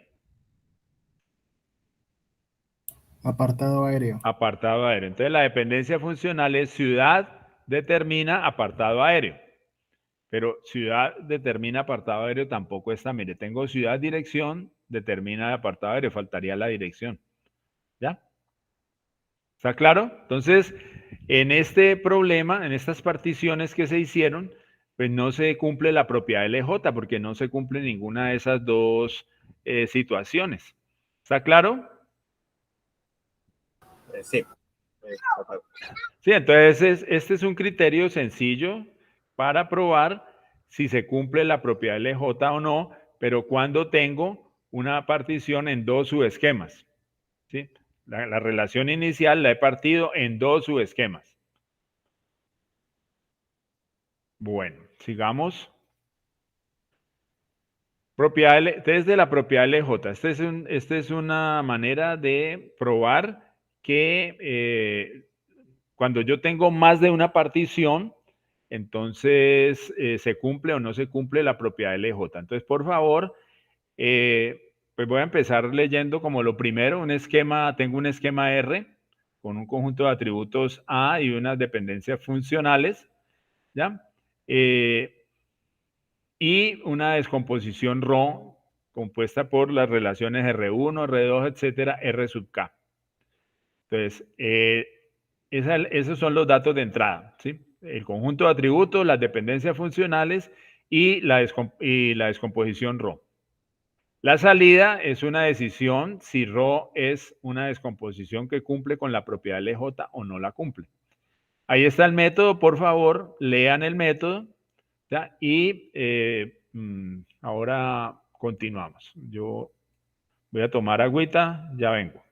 Apartado aéreo. Apartado aéreo. Entonces, la dependencia funcional es ciudad determina apartado aéreo. Pero ciudad determina apartado aéreo tampoco está. Mire, tengo ciudad dirección, determina apartado aéreo, faltaría la dirección. ¿Ya? ¿Está claro? Entonces, en este problema, en estas particiones que se hicieron, pues no se cumple la propiedad LJ porque no se cumple ninguna de esas dos situaciones. ¿Está claro? Sí. Sí, entonces este es un criterio sencillo para probar si se cumple la propiedad LJ o no, pero cuando tengo una partición en dos subesquemas. ¿Sí? La relación inicial la he partido en dos subesquemas. Bueno, sigamos. Test de la propiedad LJ. Esta es una manera de probar que cuando yo tengo más de una partición, entonces se cumple o no se cumple la propiedad LJ. Entonces, por favor, pues voy a empezar leyendo como lo primero, un esquema, tengo un esquema R con un conjunto de atributos A y unas dependencias funcionales, ¿ya? Y una descomposición ρ compuesta por las relaciones R1, R2, etcétera, R sub K. Entonces, esos son los datos de entrada, ¿sí? El conjunto de atributos, las dependencias funcionales y la descomposición ρ. La salida es una decisión si ρ es una descomposición que cumple con la propiedad LJ o no la cumple. Ahí está el método, por favor, lean el método, ¿ya? Y ahora continuamos. Yo voy a tomar agüita, ya vengo.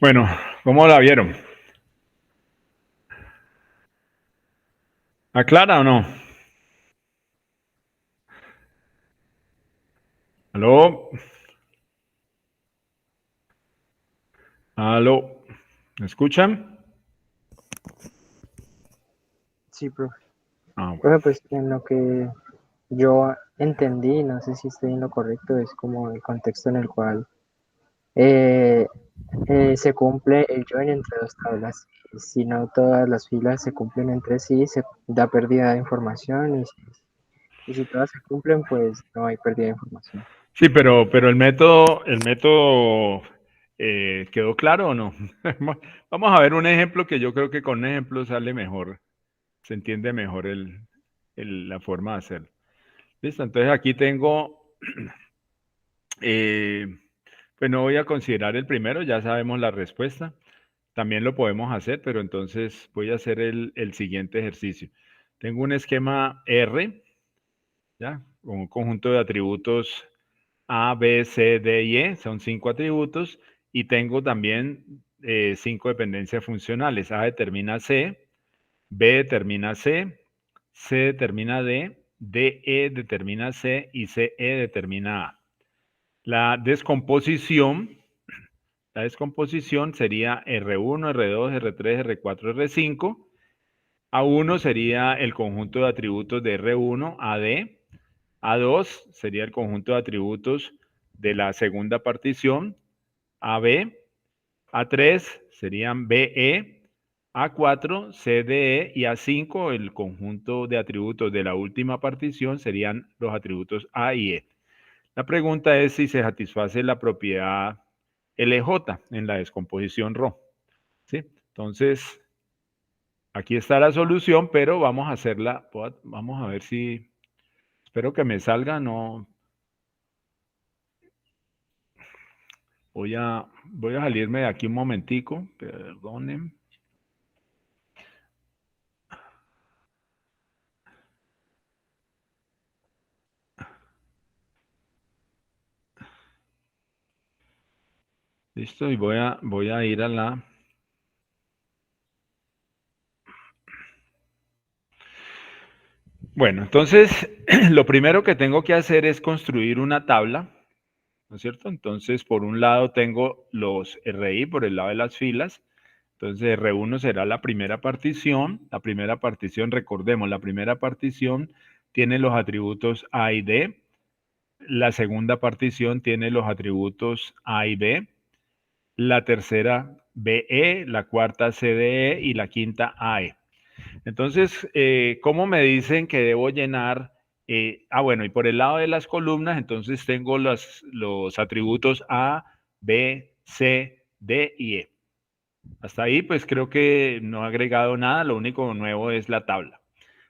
Bueno, ¿cómo la vieron? ¿Aclara o no? ¿Aló? ¿Aló? ¿Me escuchan? Sí, profe. Ah, bueno. Profe, pues en lo que yo entendí, no sé si estoy en lo correcto, es como el contexto en el cual eh, se cumple el join entre dos tablas. Si no todas las filas se cumplen entre sí, se da pérdida de información y si todas se cumplen, pues no hay pérdida de información. Sí, pero el método ¿quedó claro o no? Vamos a ver un ejemplo que yo creo que con un ejemplo sale mejor, se entiende mejor la forma de hacerlo. Listo, entonces aquí tengo, pues no voy a considerar el primero, ya sabemos la respuesta. También lo podemos hacer, pero entonces voy a hacer el siguiente ejercicio. Tengo un esquema R, ¿ya? Con un conjunto de atributos A, B, C, D y E, son 5 atributos, y tengo también 5 dependencias funcionales. A determina C, B determina C, C determina D, DE determina C y CE determina A. La descomposición sería R1, R2, R3, R4, R5. A1 sería el conjunto de atributos de R1 a D. A2 sería el conjunto de atributos de la segunda partición, AB. A3 serían BE. A4, CDE y A5, el conjunto de atributos de la última partición, serían los atributos A y E. La pregunta es si se satisface la propiedad LJ en la descomposición ρ. ¿Sí? Entonces, aquí está la solución, pero vamos a hacerla, vamos a ver si, espero que me salga, no. Voy a salirme de aquí un momentico, perdonen. Listo, y voy a ir a la... Bueno, entonces, lo primero que tengo que hacer es construir una tabla, ¿no es cierto? Entonces, por un lado tengo los RI por el lado de las filas. Entonces, R1 será la primera partición. La primera partición, recordemos, la primera partición tiene los atributos A y D. La segunda partición tiene los atributos A y B. La tercera BE, la cuarta CDE y la quinta AE. Entonces, ¿cómo me dicen que debo llenar? Bueno, y por el lado de las columnas, entonces tengo los atributos A, B, C, D y E. Hasta ahí, pues creo que no he agregado nada, lo único nuevo es la tabla.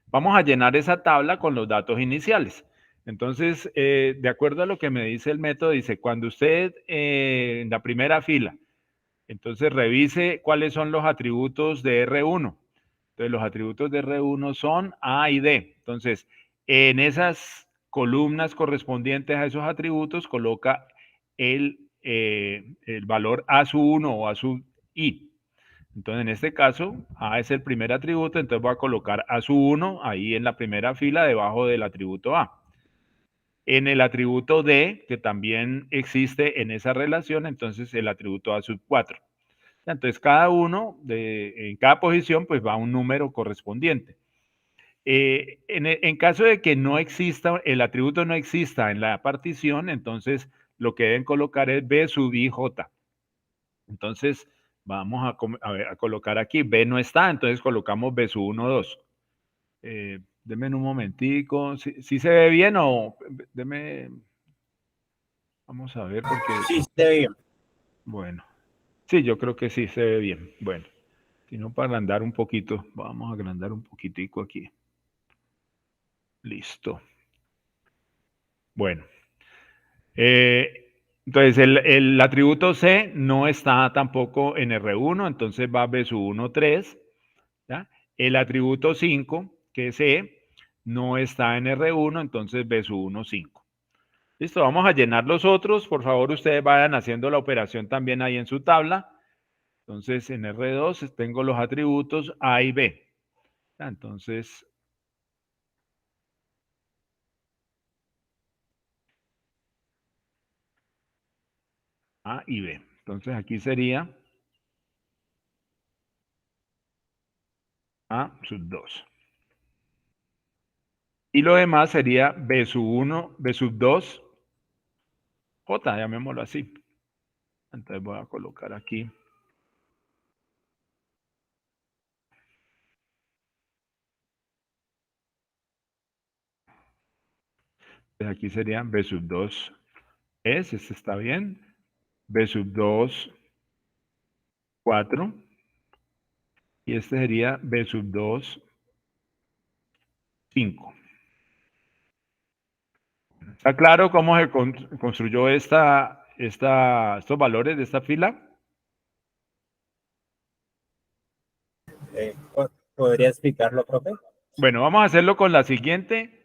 Vamos a llenar esa tabla con los datos iniciales. Entonces, de acuerdo a lo que me dice el método, dice, cuando usted en la primera fila, entonces revise cuáles son los atributos de R1. Entonces, los atributos de R1 son A y D. Entonces, en esas columnas correspondientes a esos atributos, coloca el valor A sub 1 o A sub I. Entonces, en este caso, A es el primer atributo, entonces voy a colocar A sub 1 ahí en la primera fila debajo del atributo A. En el atributo D, que también existe en esa relación, entonces el atributo A sub 4. Entonces, cada uno, en cada posición, pues va un número correspondiente. En caso de que no exista, el atributo no exista en la partición, entonces lo que deben colocar es B sub IJ. Entonces, vamos a colocar aquí, B no está, entonces colocamos B sub 1, 2. Denme un momentico, ¿sí se ve bien o denme? Vamos a ver porque... Sí, se ve bien. Bueno, sí, yo creo que sí se ve bien. Bueno, si no, para agrandar un poquito, vamos a agrandar un poquitico aquí. Listo. Bueno. Entonces, el atributo C no está tampoco en R1, entonces va B sub 1, 3. ¿Ya? El atributo 5, que es E, no está en R1, entonces B sub 1, 5. Listo, vamos a llenar los otros. Por favor, ustedes vayan haciendo la operación también ahí en su tabla. Entonces, en R2 tengo los atributos A y B. Entonces, A y B. Entonces, aquí sería A sub 2. Y lo demás sería B sub 1, B sub 2, J, llamémoslo así. Entonces voy a colocar aquí. Entonces aquí sería B sub 2 S, este está bien. B sub 2, 4. Y este sería B sub 2, 5. ¿Está claro cómo se construyó estos valores de esta fila? ¿Podría explicarlo, profe? Bueno, vamos a hacerlo con la siguiente.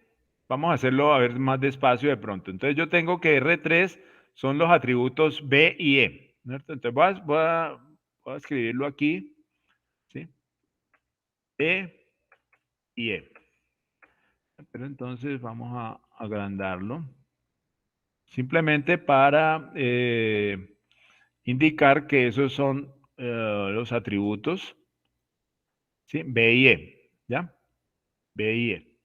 Vamos a hacerlo a ver más despacio de pronto. Entonces yo tengo que R3 son los atributos B y E. ¿Cierto? Entonces voy a escribirlo aquí. ¿Sí? B y E. Pero entonces vamos a agrandarlo. Simplemente para indicar que esos son los atributos, ¿sí? B y E, ¿ya? B y E.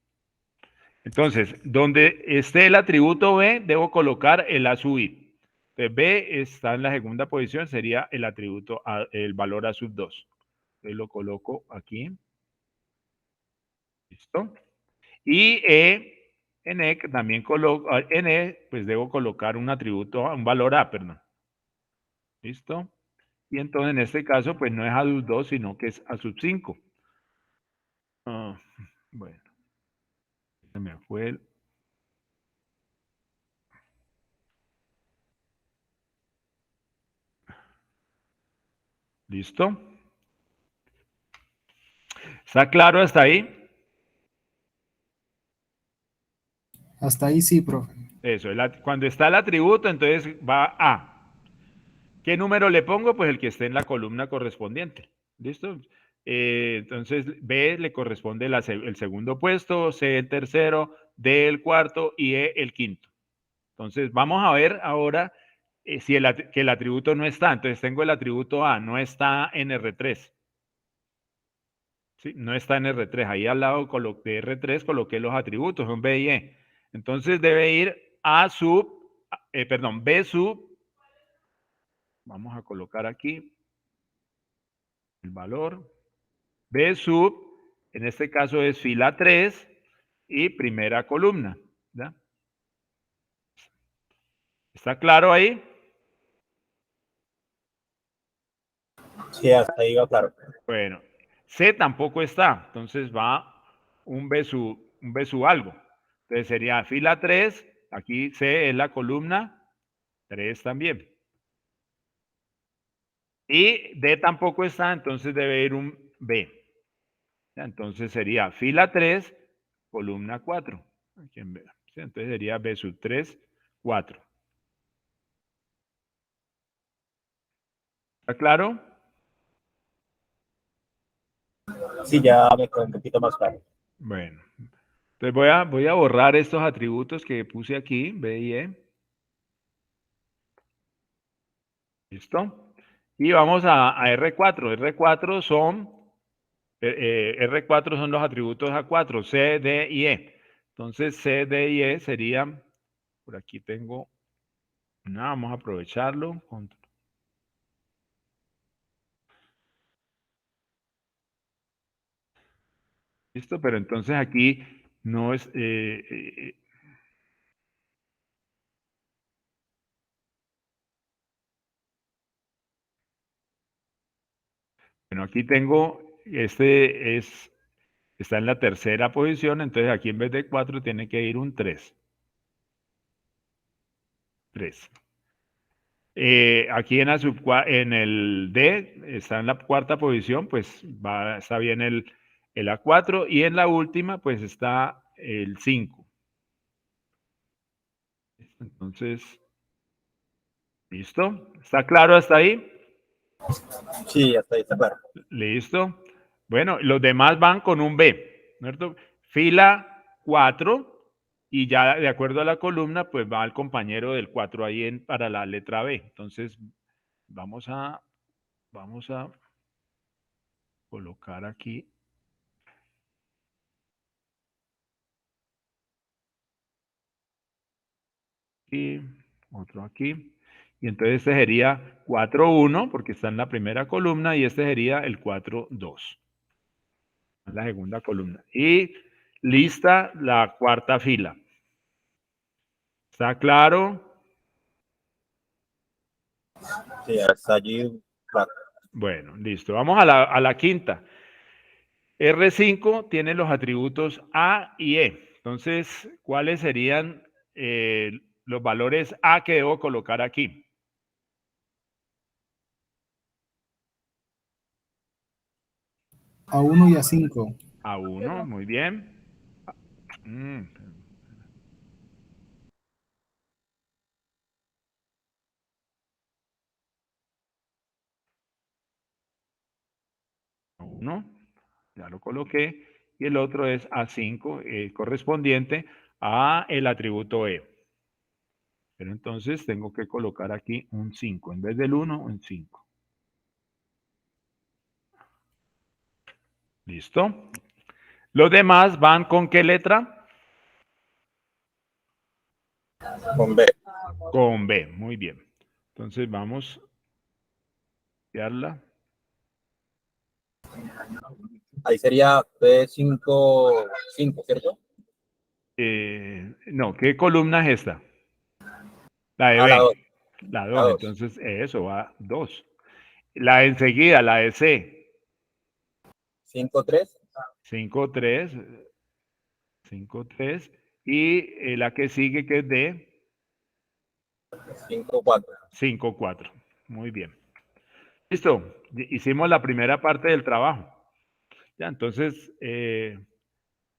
Entonces, donde esté el atributo B, debo colocar el A sub I. Entonces, B está en la segunda posición, sería el atributo, el valor A sub 2. Entonces, lo coloco aquí. ¿Listo? Y en E, también coloco, en E, pues debo colocar un atributo, un valor A, perdón. ¿Listo? Y entonces, en este caso, pues no es A sub 2, sino que es A sub 5. Bueno, se me fue el... ¿Listo? ¿Está claro hasta ahí? Hasta ahí sí, profe. Eso, cuando está el atributo, entonces va A. ¿Qué número le pongo? Pues el que esté en la columna correspondiente. ¿Listo? Entonces, B le corresponde el segundo puesto, C el tercero, D el cuarto y E el quinto. Entonces, vamos a ver ahora si que el atributo no está. Entonces, tengo el atributo A, no está en R3. ¿Sí? No está en R3. Ahí al lado de R3 coloqué los atributos, son B y E. Entonces, debe ir A sub, B sub, vamos a colocar aquí el valor, B sub, en este caso es fila 3 y primera columna. ¿Ya? ¿Está claro ahí? Sí, hasta ahí va claro. Bueno, C tampoco está, entonces va un B sub algo. Entonces sería fila 3, aquí C es la columna 3 también. Y D tampoco está, entonces debe ir un B. Entonces sería fila 3, columna 4. Entonces sería B sub 3, 4. ¿Está claro? Sí, ya me quedó un poquito más claro. Bueno, entonces voy a borrar estos atributos que puse aquí, B y E. ¿Listo? Y vamos a R4. R4 son los atributos A4, C, D y E. Entonces, C, D y E serían, por aquí tengo, vamos a aprovecharlo. Listo, pero entonces aquí no es... bueno, aquí tengo, está en la tercera posición, entonces aquí en vez de 4 tiene que ir un 3. 3. Aquí en el D está en la cuarta posición, pues está bien el A4 y en la última pues está el 5. Entonces, ¿listo? ¿Está claro hasta ahí? Sí, hasta ahí está claro. Listo. Bueno, los demás van con un B, ¿cierto? Fila 4 y ya de acuerdo a la columna, pues va el compañero del 4 ahí para la letra B. Entonces, vamos a colocar aquí. Aquí, otro aquí. Y entonces este sería 4-1 porque está en la primera columna y este sería el 4-2. En la segunda columna. Y lista la cuarta fila. ¿Está claro? Sí, hasta allí, claro. Bueno, listo. Vamos a la quinta. R5 tiene los atributos A y E. Entonces, ¿cuáles serían los valores A que debo colocar aquí? A1 y A5. A1, muy bien. A1, ya lo coloqué. Y el otro es A5, correspondiente a el atributo E. Pero entonces tengo que colocar aquí un 5. En vez del 1, un 5. ¿Listo? Los demás van con ¿qué letra? Con B. Con B, muy bien. Entonces vamos a copiarla. Ahí sería B5, 5, ¿cierto? No, ¿qué columna es esta? La de A la 2. B. La La 2, 2. entonces eso va 2. La de enseguida, la de C. 5, 3. 5-3. 5-3. Y la que sigue que es D. 5, 4. 5-4. Muy bien. Listo. Hicimos la primera parte del trabajo. Ya, entonces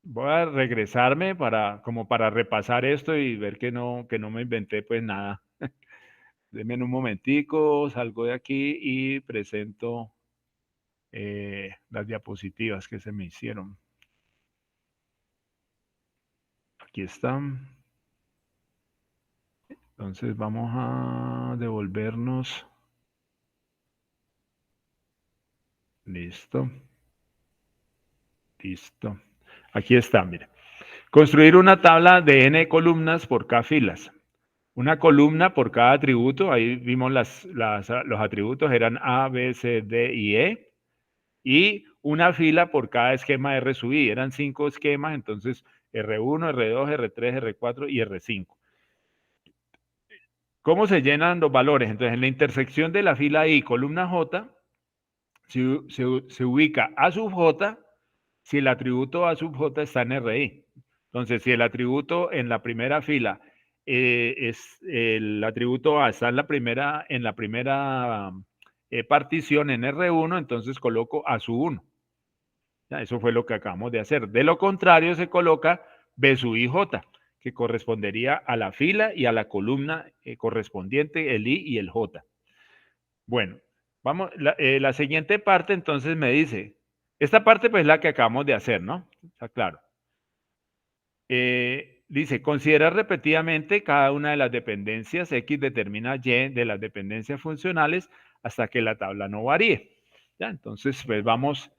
voy a regresarme como para repasar esto y ver que no me inventé pues nada. Denme un momentico, salgo de aquí y presento las diapositivas que se me hicieron. Aquí están. Entonces vamos a devolvernos. Listo. Listo. Aquí está, mire. Construir una tabla de n columnas por k filas. Una columna por cada atributo. Ahí vimos los atributos eran A, B, C, D y E. Y una fila por cada esquema R sub I. Eran 5 esquemas, entonces R1, R2, R3, R4 y R5. ¿Cómo se llenan los valores? Entonces, en la intersección de la fila I, columna J, se ubica A sub J si el atributo A sub J está en RI. Entonces, si el atributo en la primera fila es el atributo A está en la primera partición en R1, entonces coloco A sub 1. Ya, eso fue lo que acabamos de hacer. De lo contrario, se coloca B sub IJ, que correspondería a la fila y a la columna correspondiente, el I y el J. Bueno, vamos, la siguiente parte entonces me dice, esta parte pues es la que acabamos de hacer, ¿no? Está claro. Dice, considera repetidamente cada una de las dependencias, X determina Y de las dependencias funcionales hasta que la tabla no varíe. ¿Ya? Entonces, pues vamos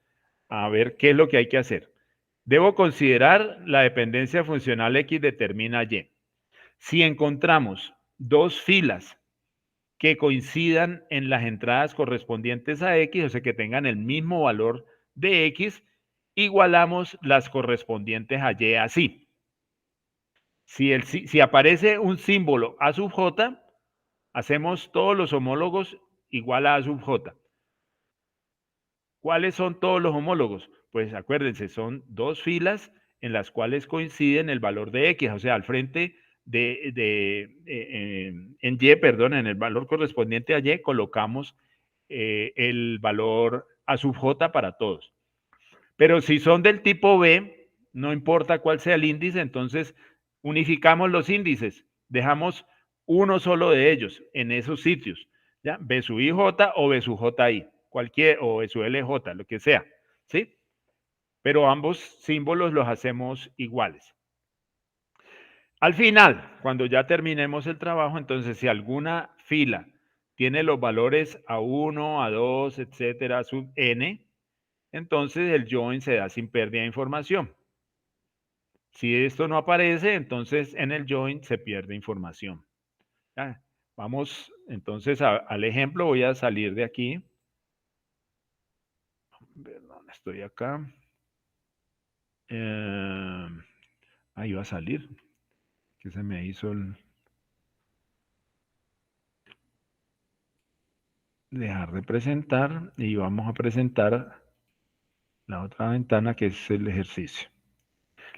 a ver qué es lo que hay que hacer. Debo considerar la dependencia funcional X determina Y. Si encontramos dos filas que coincidan en las entradas correspondientes a X, o sea, que tengan el mismo valor de X, igualamos las correspondientes a Y así. Si aparece un símbolo A sub J, hacemos todos los homólogos igual a A sub J. ¿Cuáles son todos los homólogos? Pues acuérdense, son dos filas en las cuales coinciden el valor de X, o sea, al frente en Y, perdón, en el valor correspondiente a Y, colocamos el valor A sub J para todos. Pero si son del tipo B, no importa cuál sea el índice, entonces unificamos los índices, dejamos uno solo de ellos en esos sitios, ¿ya? B sub IJ o B sub JI, cualquier, o B sub LJ, lo que sea, ¿sí? Pero ambos símbolos los hacemos iguales. Al final, cuando ya terminemos el trabajo, entonces si alguna fila tiene los valores A1, A2, etcétera, sub n, entonces el join se da sin pérdida de información. Si esto no aparece, entonces en el join se pierde información. ¿Ya? Vamos entonces al ejemplo. Voy a salir de aquí. ¿Dónde estoy acá? Ahí va a salir. Que se me hizo el... Dejar de presentar y vamos a presentar la otra ventana que es el ejercicio.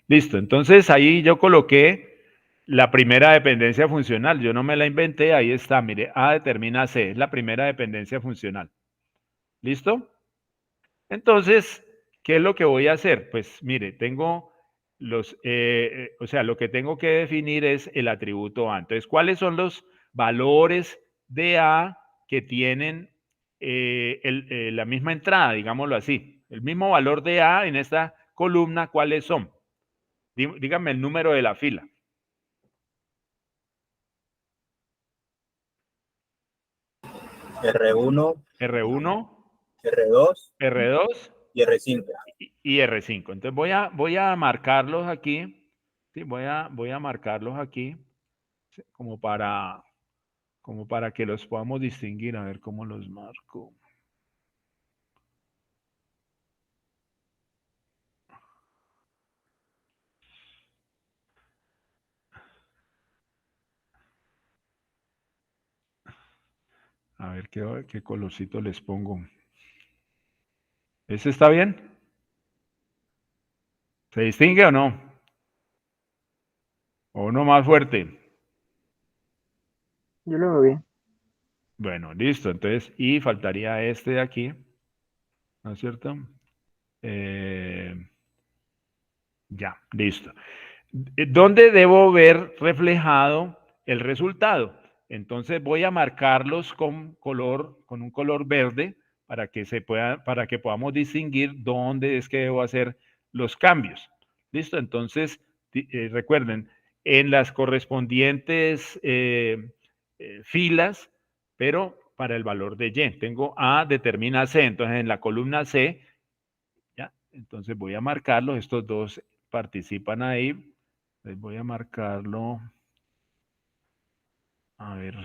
Listo, entonces ahí yo coloqué la primera dependencia funcional. Yo no me la inventé, ahí está, mire, A determina C, es la primera dependencia funcional. ¿Listo? Entonces, ¿qué es lo que voy a hacer? Pues mire, tengo los, o sea, lo que tengo que definir es el atributo A. Entonces, ¿cuáles son los valores de A que tienen la misma entrada, digámoslo así? El mismo valor de A en esta columna, ¿cuáles son? Dígame el número de la fila. R1, R1, R2 R2 y R5. y R5. Entonces voy a marcarlos aquí. Sí, voy a marcarlos aquí como para que los podamos distinguir. A ver cómo los marco. A ver qué colorcito les pongo. ¿Ese está bien? ¿Se distingue o no? ¿O uno más fuerte? Yo lo veo bien. Bueno, listo. Entonces, y faltaría este de aquí. ¿No es cierto? Ya, listo. ¿Dónde debo ver reflejado el resultado? Entonces voy a marcarlos con un color verde para que podamos distinguir dónde es que debo hacer los cambios. ¿Listo? Entonces, recuerden, en las correspondientes filas, pero para el valor de Y. Tengo A determina C, entonces en la columna C, ¿ya? Entonces voy a marcarlos, estos dos participan ahí. Les voy a marcarlo. A ver.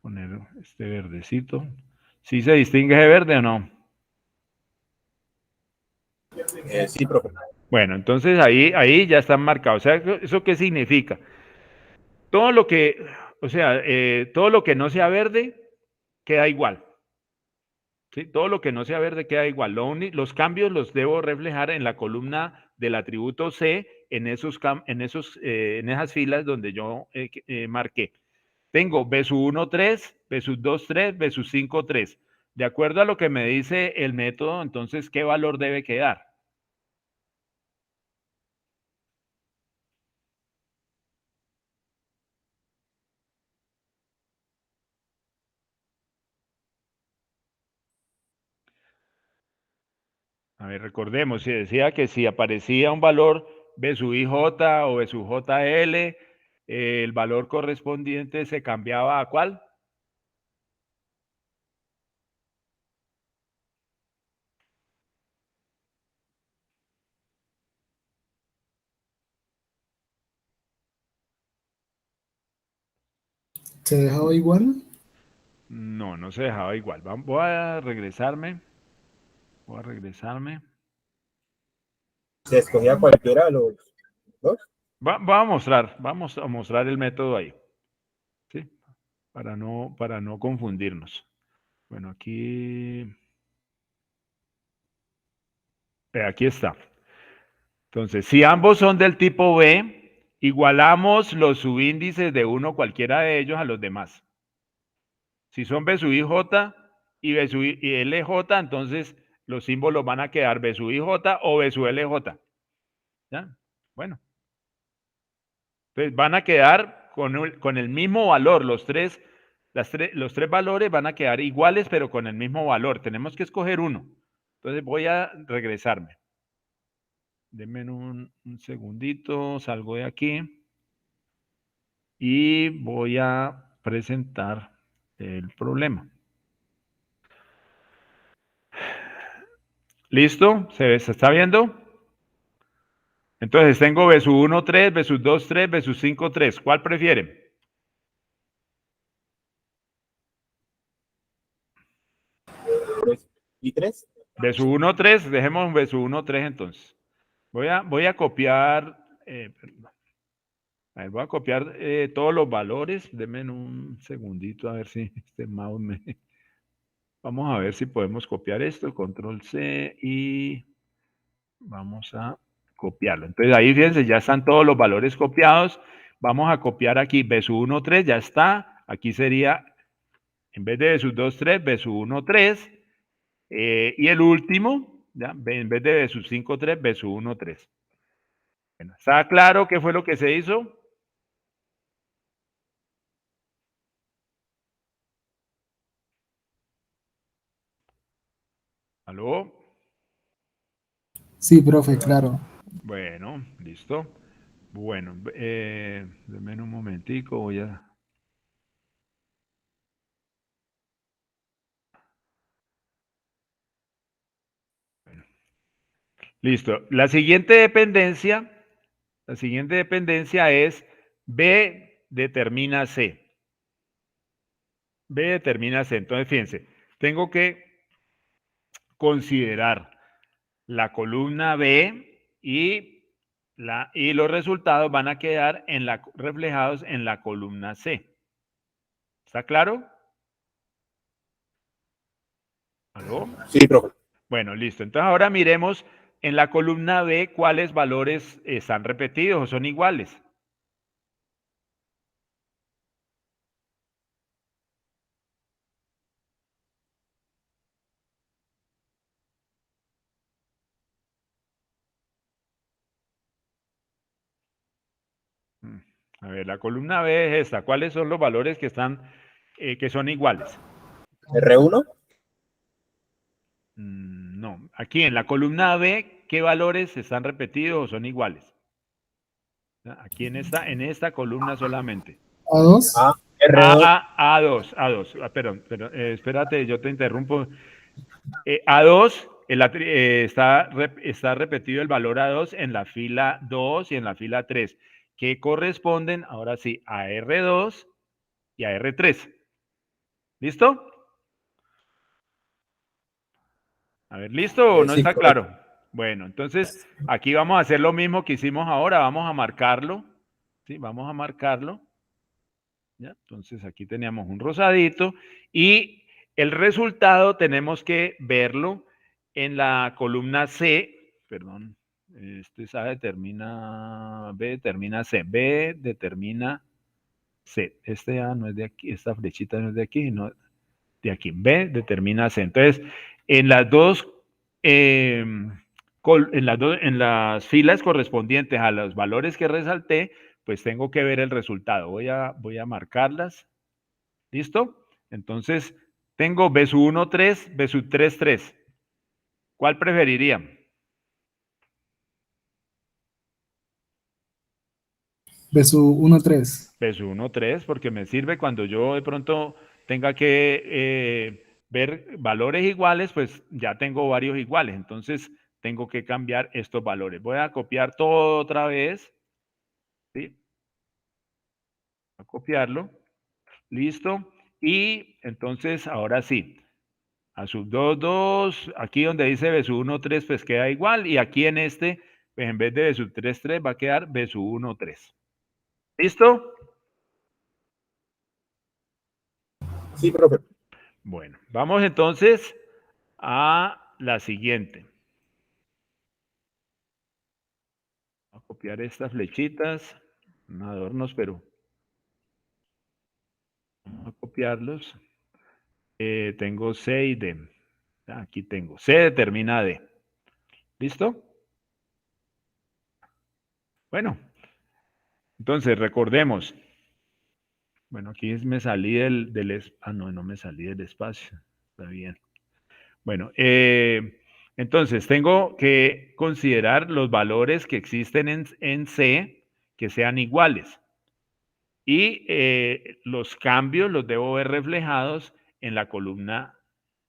Poner este verdecito. ¿Sí se distingue ese verde o no? Sí, profe. Bueno, entonces ahí ya están marcados. O sea, ¿eso qué significa? Todo lo que, o sea, todo lo que no sea verde queda igual. ¿Sí? Todo lo que no sea verde queda igual. Los cambios los debo reflejar en la columna del atributo C en esas filas donde yo marqué. Tengo B sub 1, 3, B sub 2, 3, B sub 5, 3. De acuerdo a lo que me dice el método, entonces, ¿qué valor debe quedar? A ver, recordemos, si decía que si aparecía un valor B sub IJ o B sub JL, el valor correspondiente se cambiaba ¿a cuál? ¿Se dejaba igual? No, no se dejaba igual. Voy a regresarme. Se escogía cualquiera de los dos. Vamos a mostrar el método ahí. ¿Sí? Para no confundirnos. Bueno, aquí está. Entonces, si ambos son del tipo B, igualamos los subíndices de uno cualquiera de ellos a los demás. Si son B sub IJ y B sub LJ, entonces los símbolos van a quedar B sub IJ o B sub LJ. ¿Ya? Bueno. Entonces van a quedar con el mismo valor, los tres valores van a quedar iguales, pero con el mismo valor. Tenemos que escoger uno. Entonces voy a regresarme. Denme un segundito, salgo de aquí y voy a presentar el problema. ¿Listo? ¿Se está viendo? Entonces tengo B sub 1, 3, B sub 2, 3, B sub 5, 3. ¿Cuál prefieren? ¿Y 3? B sub 1, 3. Dejemos B sub 1, 3 entonces. Voy a copiar, a ver, voy a copiar todos los valores. Denme un segundito a ver si este mouse me... Vamos a ver si podemos copiar esto. Control C y vamos a copiarlo. Entonces ahí fíjense, ya están todos los valores copiados. Vamos a copiar aquí B sub 1, 3, ya está. Aquí sería, en vez de B sub 2, 3, B sub 1, 3. Y el último, ¿ya? En vez de B sub 5, 3, B sub 1, 3. Bueno, ¿está claro qué fue lo que se hizo? ¿Aló? Sí, profe, claro. Bueno, listo. Bueno, denme un momentico, voy a... Bueno, listo. La siguiente dependencia es B determina C. B determina C. Entonces, fíjense, tengo que considerar la columna B y los resultados van a quedar reflejados en la columna C. ¿Está claro? ¿Aló? Sí, profe. Bueno, listo. Entonces ahora miremos en la columna B cuáles valores están repetidos o son iguales. A ver, la columna B es esta. ¿Cuáles son los valores que son iguales? R1. No. Aquí en la columna B, ¿qué valores están repetidos o son iguales? Aquí en esta columna solamente. A2. A, R2. A2. Perdón, espérate, yo te interrumpo. A2, está repetido el valor A2 en la fila 2 y en la fila 3, que corresponden, ahora sí, a R2 y a R3. ¿Listo? A ver, ¿listo o no Sí, está profe. claro? Bueno, entonces aquí vamos a hacer lo mismo que hicimos ahora, vamos a marcarlo. ¿Sí? Vamos a marcarlo. ¿Ya? Entonces aquí teníamos un rosadito y el resultado tenemos que verlo en la columna C, perdón, A determina, B determina C, B determina C. A no es de aquí, esta flechita no es de aquí, no de aquí. B determina C. Entonces, en las dos, en las filas correspondientes a los valores que resalté, pues tengo que ver el resultado. Voy a marcarlas. ¿Listo? Entonces, tengo B sub 1, 3, B sub 3, 3. ¿Cuál preferirían? Besu 1-3. B sub 1, 3, porque me sirve cuando yo de pronto tenga que ver valores iguales, pues ya tengo varios iguales. Entonces, tengo que cambiar estos valores. Voy a copiar todo otra vez. ¿Sí? A copiarlo. Listo. Y entonces, ahora sí. A sub 2, 2, aquí donde dice B sub 1, 3, pues queda igual. Y aquí en pues en vez de B sub 3, 3, va a quedar B sub 1, 3. ¿Listo? Sí, profe. Bueno, vamos entonces a la siguiente. Voy a copiar estas flechitas, no adornos, pero vamos a copiarlos. Tengo C y D. Aquí tengo. C determina D. ¿Listo? Bueno, entonces recordemos. Bueno, aquí me salí no me salí del espacio. Está bien. Bueno, entonces tengo que considerar los valores que existen en C que sean iguales. Y los cambios los debo ver reflejados en la columna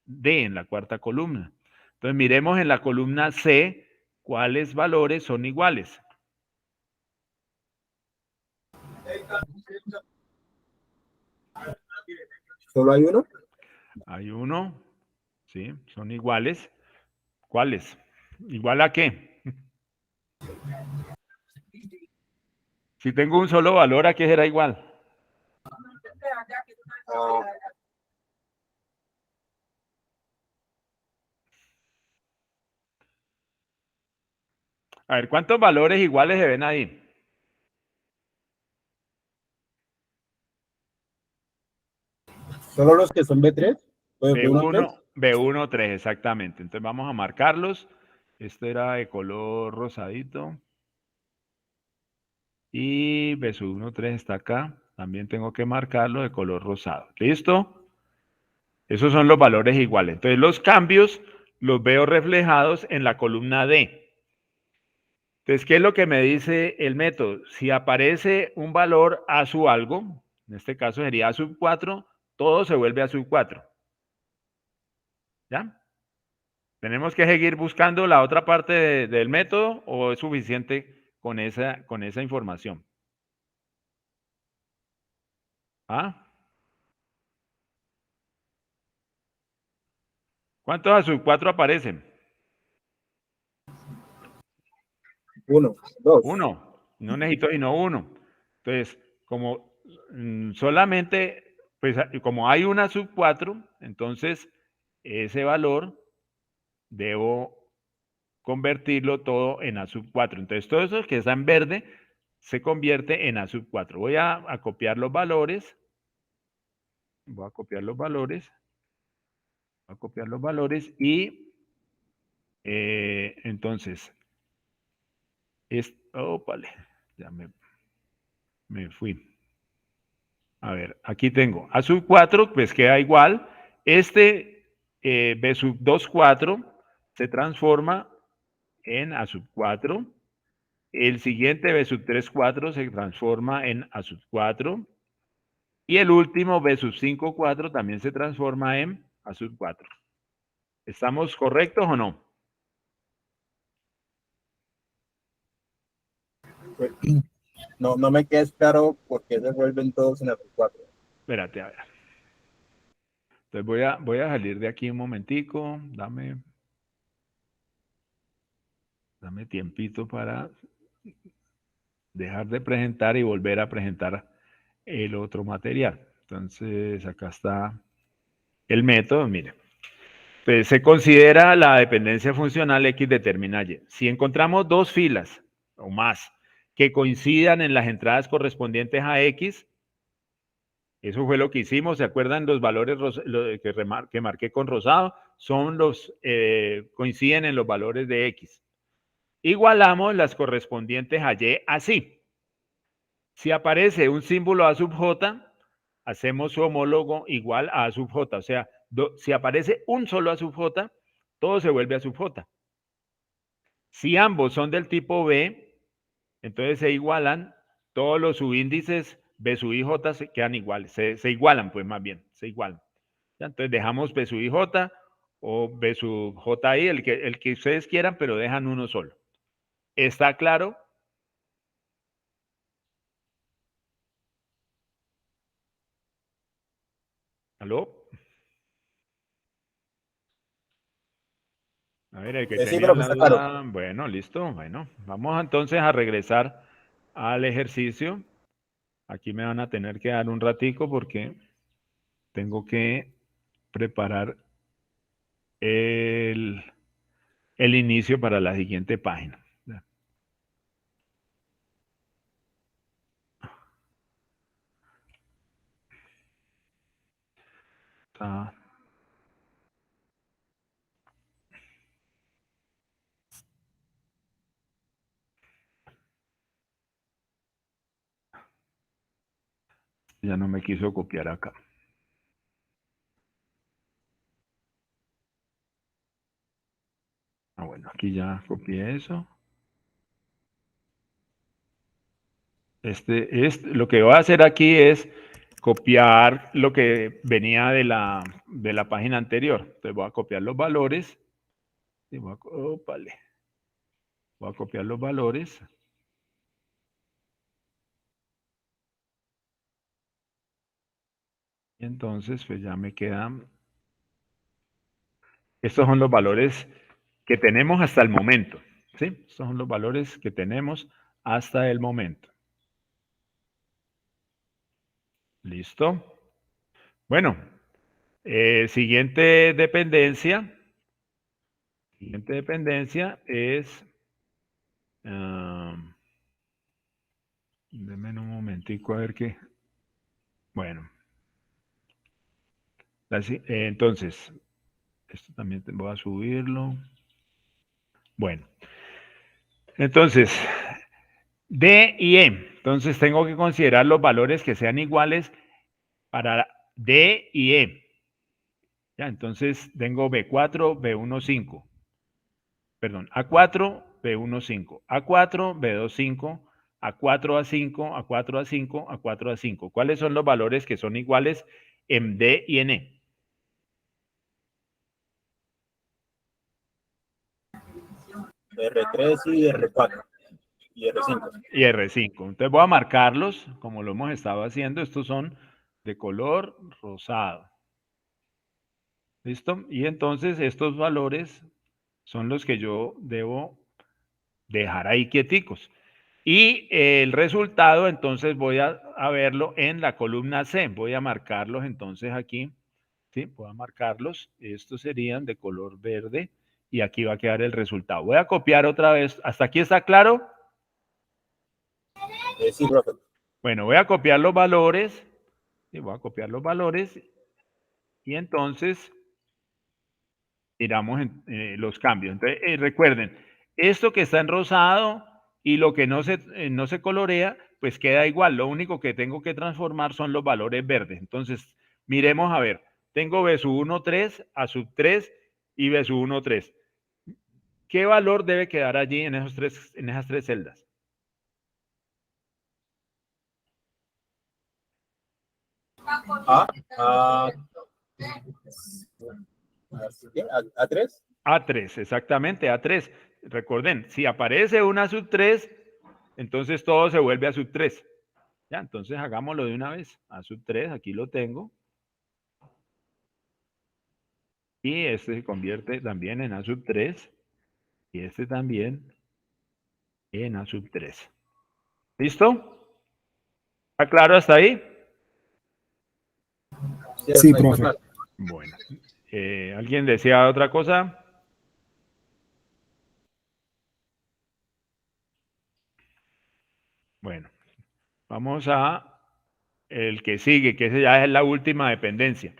D, en la cuarta columna. Entonces miremos en la columna C cuáles valores son iguales. ¿Solo hay uno? Hay uno, ¿sí? Son iguales. ¿Cuáles? ¿Igual a qué? Si tengo un solo valor, ¿a qué será igual? A ver, ¿cuántos valores iguales se ven ahí? ¿Solo los que son B3? Pues B1, 3. B1, 3, exactamente. Entonces vamos a marcarlos. Este era de color rosadito. Y B1, 3 está acá. También tengo que marcarlo de color rosado. ¿Listo? Esos son los valores iguales. Entonces los cambios los veo reflejados en la columna D. Entonces, ¿qué es lo que me dice el método? Si aparece un valor A sub algo, en este caso sería A sub 4, todo se vuelve A sub 4. ¿Ya? ¿Tenemos que seguir buscando la otra parte del método o es suficiente con esa información? ¿Ah? ¿Cuántos A sub 4 aparecen? 1, 2. Uno. No necesito sino uno. Entonces, como solamente, pues como hay una sub 4, entonces ese valor debo convertirlo todo en A sub 4. Entonces, todo eso que está en verde se convierte en A sub 4. Voy a copiar los valores. Voy a copiar los valores. Voy a copiar los valores y entonces, vale, ya me fui. A ver, aquí tengo A sub 4, pues queda igual. Este B sub 2, 4 se transforma en A sub 4. El siguiente B sub 3, 4 se transforma en A sub 4. Y el último B sub 5, 4 también se transforma en A sub 4. ¿Estamos correctos o no? No, no me queda claro por qué se vuelven todos en el 4. Espérate, a ver. Entonces voy a salir de aquí un momentico. Dame tiempito para dejar de presentar y volver a presentar el otro material. Entonces, acá está el método, mire. Pues se considera la dependencia funcional X determina Y. Si encontramos dos filas o más que coincidan en las entradas correspondientes a X, eso fue lo que hicimos, ¿se acuerdan? Los valores que marqué con rosado son coinciden en los valores de X. Igualamos las correspondientes a Y así. Si aparece un símbolo A sub J, hacemos su homólogo igual a sub J. O sea, si aparece un solo A sub J, todo se vuelve A sub J. Si ambos son del tipo B, entonces se igualan, todos los subíndices B sub I J se quedan iguales, se igualan pues más bien, se igualan. ¿Ya? Entonces dejamos B sub I J o B sub JI, el que ustedes quieran, pero dejan uno solo. ¿Está claro? ¿Aló? A ver, el que Sí, tenía profe, la está claro. duda, bueno, listo, bueno, vamos entonces a regresar al ejercicio. Aquí me van a tener que dar un ratico porque tengo que preparar el, el inicio para la siguiente página. Ya no me quiso copiar acá. Ah, bueno, aquí ya copié eso. Lo que voy a hacer aquí es copiar lo que venía de la página anterior. Entonces voy a copiar los valores. Y voy a copiar los valores. Y entonces, pues ya me quedan. Estos son los valores que tenemos hasta el momento. ¿Sí? Estos son los valores que tenemos hasta el momento. ¿Listo? Bueno, siguiente dependencia. Siguiente dependencia es. Denme un momentico a ver qué. Bueno. Entonces, esto también voy a subirlo. Bueno. Entonces, D y E. Entonces, tengo que considerar los valores que sean iguales para D y E. Ya, entonces, tengo B4, B1, 5. Perdón, A4, B1, 5. A4, B2, 5. A4, A5, A4, A5, A4, A5. ¿Cuáles son los valores que son iguales en D y en E? R3 y R4 y R5. Y R5. Entonces voy a marcarlos como lo hemos estado haciendo. Estos son de color rosado. ¿Listo? Y entonces estos valores son los que yo debo dejar ahí quieticos. Y el resultado, entonces voy a verlo en la columna C. Voy a marcarlos entonces aquí. ¿Sí? Voy a marcarlos. Estos serían de color verde. Y aquí va a quedar el resultado. Voy a copiar otra vez. ¿Hasta aquí está claro? Sí, profe. Bueno, voy a copiar los valores. Sí, voy a copiar los valores. Y entonces miramos los cambios. Entonces, recuerden, esto que está en rosado y lo que no se colorea, pues queda igual. Lo único que tengo que transformar son los valores verdes. Entonces, miremos a ver. Tengo B sub 1, 3, A sub 3 y B sub 1, 3. ¿Qué valor debe quedar allí en esas tres celdas? A3. A3, exactamente, A3. Recuerden, si aparece una sub 3, entonces todo se vuelve a sub 3. Ya, entonces hagámoslo de una vez. A sub 3, aquí lo tengo. Y este se convierte también en A sub 3. Y este también en A sub 3. ¿Listo? ¿Está claro hasta ahí? Sí, profe. Bueno. ¿Alguien decía otra cosa? Bueno, vamos a el que sigue, que ese ya es la última dependencia.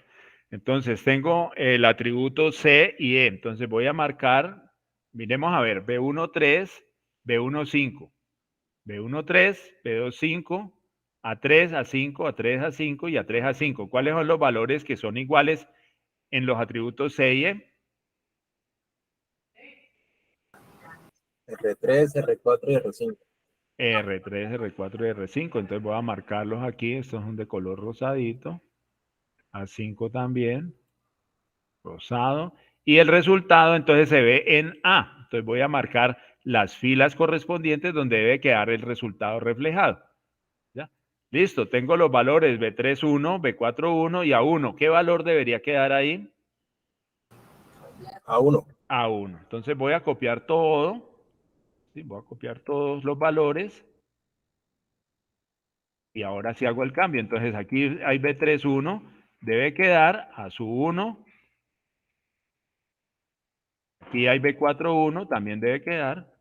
Entonces, tengo el atributo C y E. Entonces, voy a marcar, miremos a ver, B1, 3, B1, 5. B1, 3, B2, 5, A3, A5, A3, A5 y A3, A5. ¿Cuáles son los valores que son iguales en los atributos C y E? R3, R4 y R5. R3, R4 y R5. Entonces voy a marcarlos aquí. Estos son de color rosadito. A5 también. Rosado. Y el resultado entonces se ve en A. Entonces voy a marcar las filas correspondientes donde debe quedar el resultado reflejado. ¿Ya? Listo, tengo los valores B3.1, B4.1 y A1. ¿Qué valor debería quedar ahí? A1. A1. Entonces voy a copiar todo. ¿Sí? Voy a copiar todos los valores. Y ahora sí hago el cambio. Entonces aquí hay B3.1. Debe quedar A1. Aquí hay B4.1. También debe quedar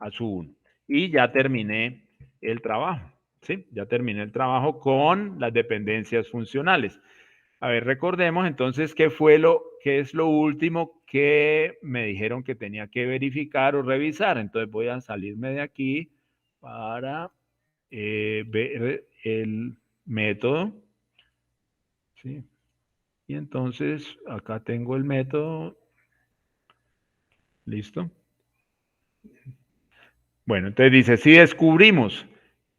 A1. Y ya terminé el trabajo. ¿Sí? Ya terminé el trabajo con las dependencias funcionales. A ver, recordemos entonces qué es lo último que me dijeron que tenía que verificar o revisar. Entonces voy a salirme de aquí para ver método, ¿sí? Y entonces acá tengo el método, listo. Bueno, entonces dice, si descubrimos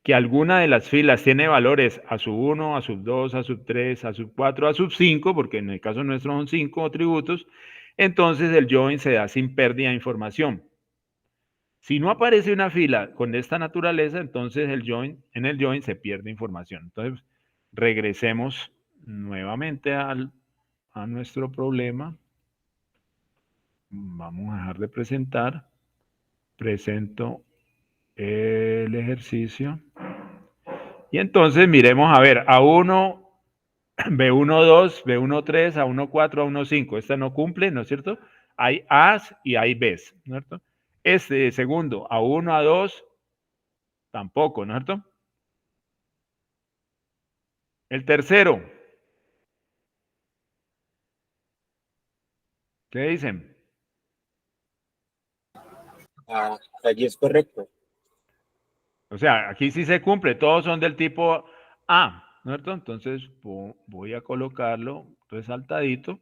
que alguna de las filas tiene valores a sub 1, a sub 2, a sub 3, a sub 4, a sub 5, porque en el caso nuestro son 5 atributos, entonces el join se da sin pérdida de información. Si no aparece una fila con esta naturaleza, entonces en el join se pierde información. Entonces, regresemos nuevamente a nuestro problema. Vamos a dejar de presentar. Presento el ejercicio. Y entonces miremos, a ver, A1, B1, 2, B1, 3, A1, 4, A1, 5. Esta no cumple, ¿no es cierto? Hay A's y hay B's, ¿no es cierto? Este segundo, A1, A2, tampoco, ¿no es cierto? El tercero, ¿qué dicen? Allí es correcto. O sea, aquí sí se cumple, todos son del tipo A, ¿no es cierto? Entonces voy a colocarlo resaltadito,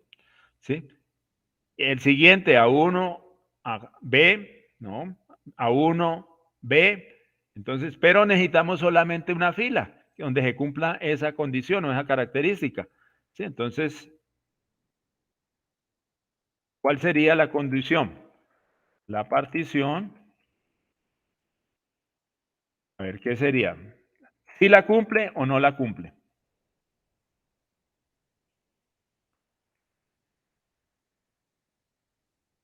¿sí? El siguiente, A1, a B, ¿no? A1, B. Entonces, pero necesitamos solamente una fila donde se cumpla esa condición o esa característica, ¿sí? Entonces, ¿cuál sería la condición? La partición, a ver, ¿qué sería? ¿Si la cumple o no la cumple?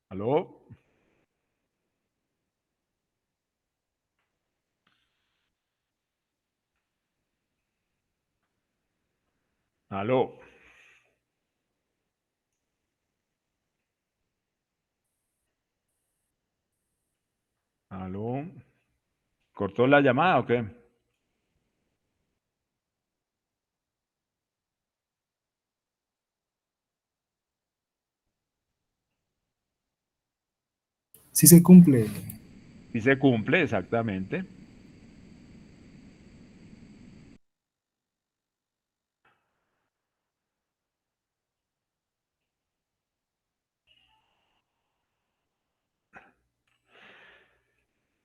¿Aló? ¿Aló? ¿Aló? ¿Cortó la llamada o qué? Sí se cumple. Si se cumple, exactamente.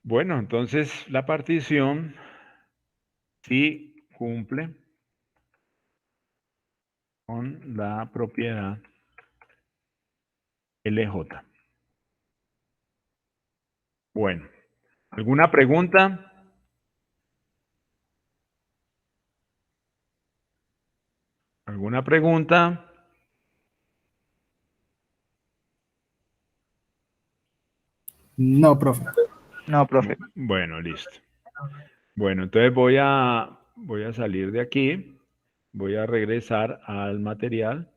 Bueno, entonces la partición sí cumple con la propiedad LJ. Bueno, ¿alguna pregunta? ¿Alguna pregunta? No, profe. No, profe. Bueno, listo. Bueno, entonces voy a salir de aquí. Voy a regresar al material.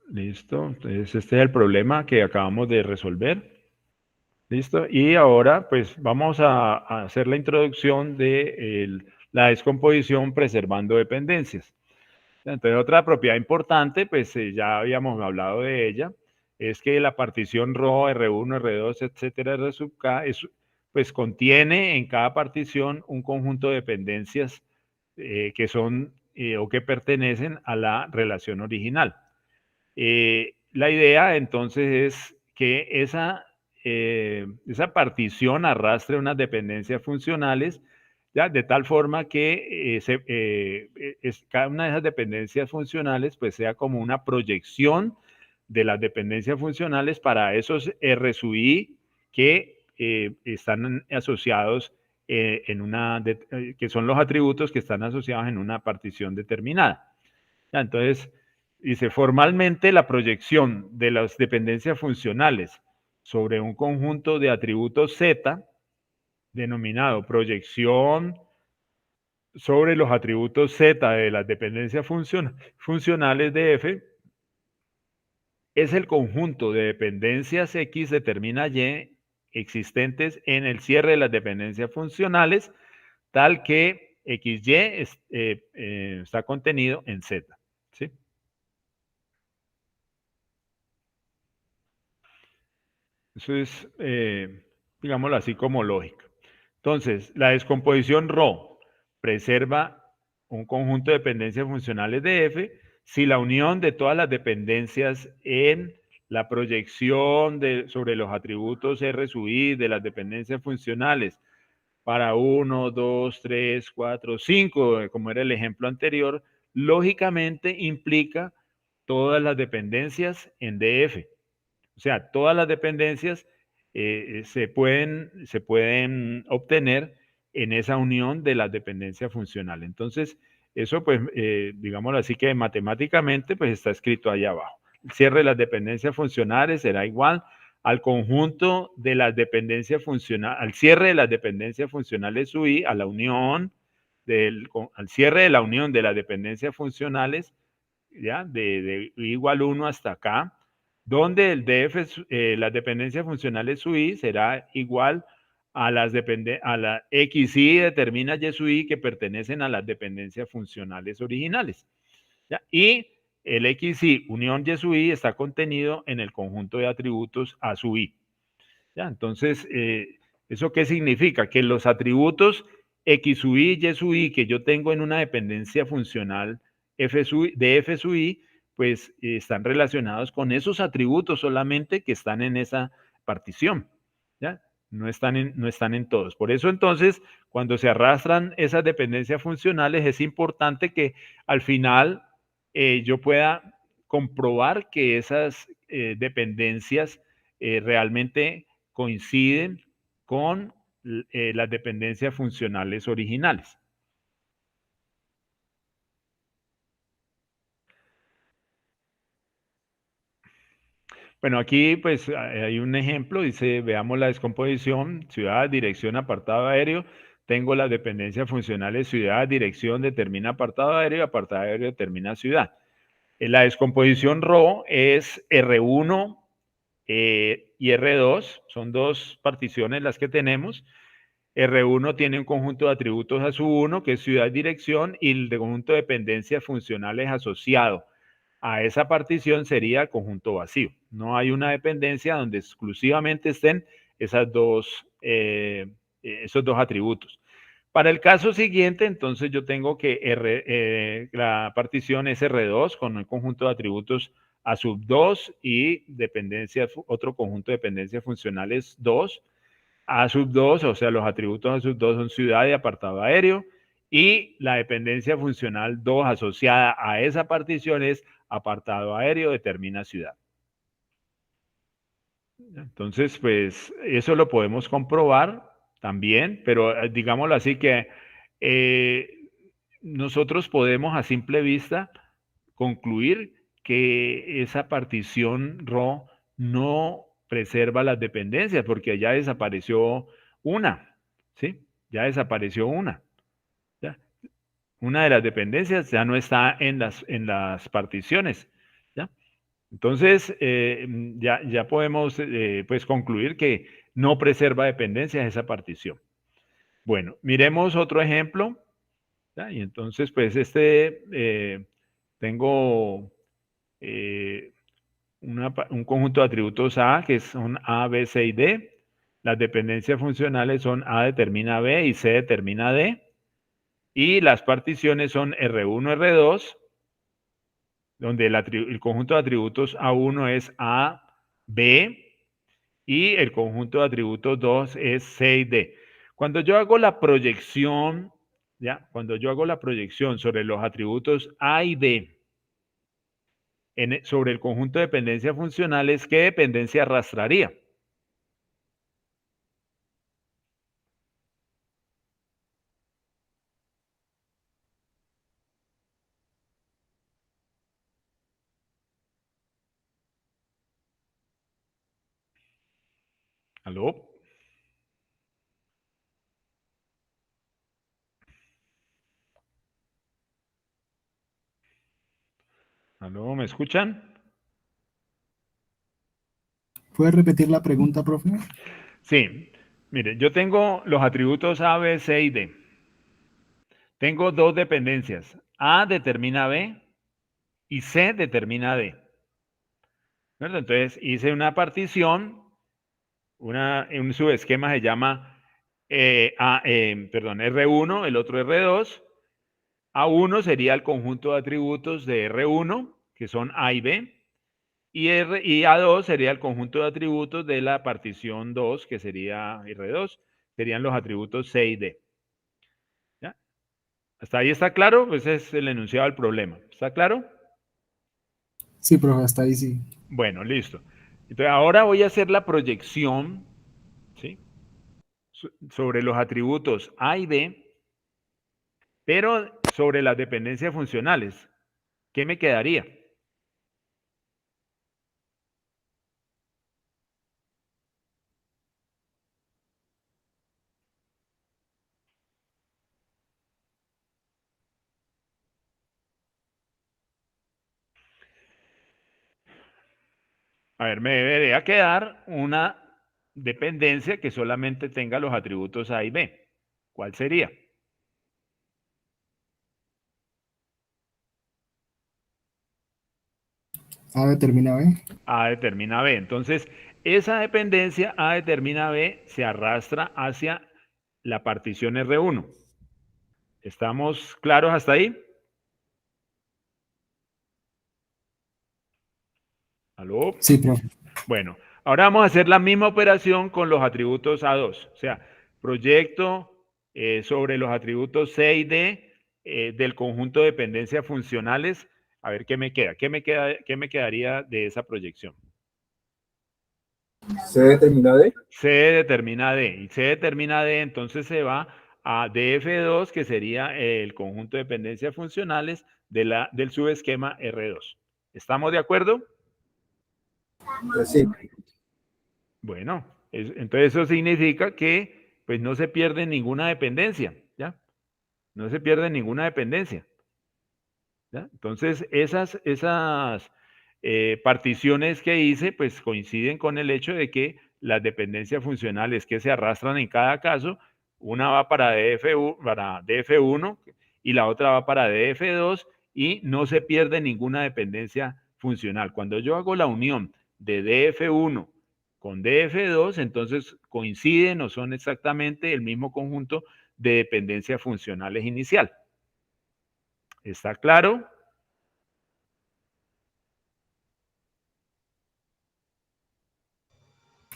Listo. Entonces este es el problema que acabamos de resolver. Listo. Y ahora pues vamos a hacer la introducción de la descomposición preservando dependencias. Entonces, otra propiedad importante, pues ya habíamos hablado de ella, es que la partición RO, R1, R2, etcétera, R sub K, pues contiene en cada partición un conjunto de dependencias que son o que pertenecen a la relación original. La idea entonces es que esa partición arrastre unas dependencias funcionales, ¿ya? De tal forma que cada una de esas dependencias funcionales pues sea como una proyección de las dependencias funcionales para esos R sub I que están asociados que son los atributos que están asociados en una partición determinada. ¿Ya? Entonces, dice, formalmente la proyección de las dependencias funcionales sobre un conjunto de atributos Z, denominado proyección sobre los atributos Z de las dependencias funcionales de F, es el conjunto de dependencias X determina Y existentes en el cierre de las dependencias funcionales, tal que XY está contenido en Z. ¿Sí? Eso es, digámoslo así, como lógica. Entonces, la descomposición Rho preserva un conjunto de dependencias funcionales de F si la unión de todas las dependencias en la proyección sobre los atributos R sub I de las dependencias funcionales para 1, 2, 3, 4, 5, como era el ejemplo anterior, lógicamente implica todas las dependencias en DF. O sea, todas las dependencias se pueden obtener en esa unión de las dependencias funcionales. Entonces, eso pues, digámoslo así que matemáticamente pues está escrito allá abajo. El cierre de las dependencias funcionales será igual al conjunto de las dependencias funcionales, al cierre de las dependencias funcionales UI, a la unión, al cierre de la unión de las dependencias funcionales, ¿ya? De igual 1 hasta acá, donde el DF, las dependencias funcionales UI será igual a la XY determina Y sub I que pertenecen a las dependencias funcionales originales. ¿Ya? Y el XY unión Y sub I está contenido en el conjunto de atributos A sub I. ¿Ya? Entonces, ¿eso qué significa? Que los atributos X sub I, Y sub I que yo tengo en una dependencia funcional de F sub I, pues están relacionados con esos atributos solamente que están en esa partición. ¿Ya? No están en todos. Por eso entonces, cuando se arrastran esas dependencias funcionales, es importante que al final yo pueda comprobar que esas dependencias realmente coinciden con las dependencias funcionales originales. Bueno, aquí pues hay un ejemplo, dice, veamos la descomposición, ciudad, dirección, apartado aéreo. Tengo las dependencias funcionales ciudad, dirección, determina apartado aéreo determina ciudad. La descomposición Rho es R1 y R2, son dos particiones las que tenemos. R1 tiene un conjunto de atributos a su 1, que es ciudad dirección, y el de conjunto de dependencias funcionales asociado a esa partición sería el conjunto vacío. No hay una dependencia donde exclusivamente estén esos dos atributos. Para el caso siguiente, entonces yo tengo que la partición es R2 con un conjunto de atributos A sub 2 y dependencias, otro conjunto de dependencias funcionales 2. A sub 2, o sea, los atributos A sub 2 son ciudad y apartado aéreo, y la dependencia funcional 2 asociada a esa partición es apartado aéreo determina ciudad. Entonces, pues eso lo podemos comprobar también, pero digámoslo así que nosotros podemos a simple vista concluir que esa partición Rho no preserva las dependencias porque ya desapareció una, ¿sí? Ya desapareció una. ¿Ya? Una de las dependencias ya no está en las particiones, ¿ya? Entonces, ya podemos pues concluir que no preserva dependencias esa partición. Bueno, miremos otro ejemplo. ¿Ya? Y entonces, pues tengo un conjunto de atributos A, que son A, B, C y D. Las dependencias funcionales son A determina B y C determina D. Y las particiones son R1, R2, donde el conjunto de atributos A1 es A, B, y el conjunto de atributos 2 es C y D. Cuando yo hago la proyección, ¿ya? Cuando yo hago la proyección sobre los atributos A y D, sobre el conjunto de dependencias funcionales, ¿qué dependencia arrastraría? ¿Aló? ¿Aló? ¿Me escuchan? ¿Puede repetir la pregunta, profe? Sí. Mire, yo tengo los atributos A, B, C y D. Tengo dos dependencias. A determina B y C determina D. ¿Verdad? Entonces hice una partición, un subesquema se llama R1, el otro R2. A1 sería el conjunto de atributos de R1, que son A y B. Y A2 sería el conjunto de atributos de la partición 2, que sería R2. Serían los atributos C y D. ¿Ya? ¿Hasta ahí está claro? Pues es el enunciado del problema. ¿Está claro? Sí, profe, hasta ahí sí. Bueno, listo. Entonces, ahora voy a hacer la proyección, ¿sí?, sobre los atributos A y B, pero sobre las dependencias funcionales. ¿Qué me quedaría? A ver, me debería quedar una dependencia que solamente tenga los atributos A y B. ¿Cuál sería? A determina B. A determina B. Entonces, esa dependencia A determina B se arrastra hacia la partición R1. ¿Estamos claros hasta ahí? ¿Aló? Sí, profe. Bueno, ahora vamos a hacer la misma operación con los atributos A2. O sea, proyecto sobre los atributos C y D del conjunto de dependencias funcionales. A ver qué me queda. ¿Qué me quedaría de esa proyección? C determina D. C determina D. Y C determina D, entonces se va a DF2, que sería el conjunto de dependencias funcionales del subesquema R2. ¿Estamos de acuerdo? Pues sí. Bueno, entonces eso significa que pues no se pierde ninguna dependencia, ¿ya? No se pierde ninguna dependencia, ¿ya? Entonces esas particiones que hice pues coinciden con el hecho de que las dependencias funcionales que se arrastran en cada caso, una va para DF1 y la otra va para DF2 y no se pierde ninguna dependencia funcional. Cuando yo hago la unión de DF1 con DF2, entonces coinciden o son exactamente el mismo conjunto de dependencias funcionales inicial. ¿Está claro?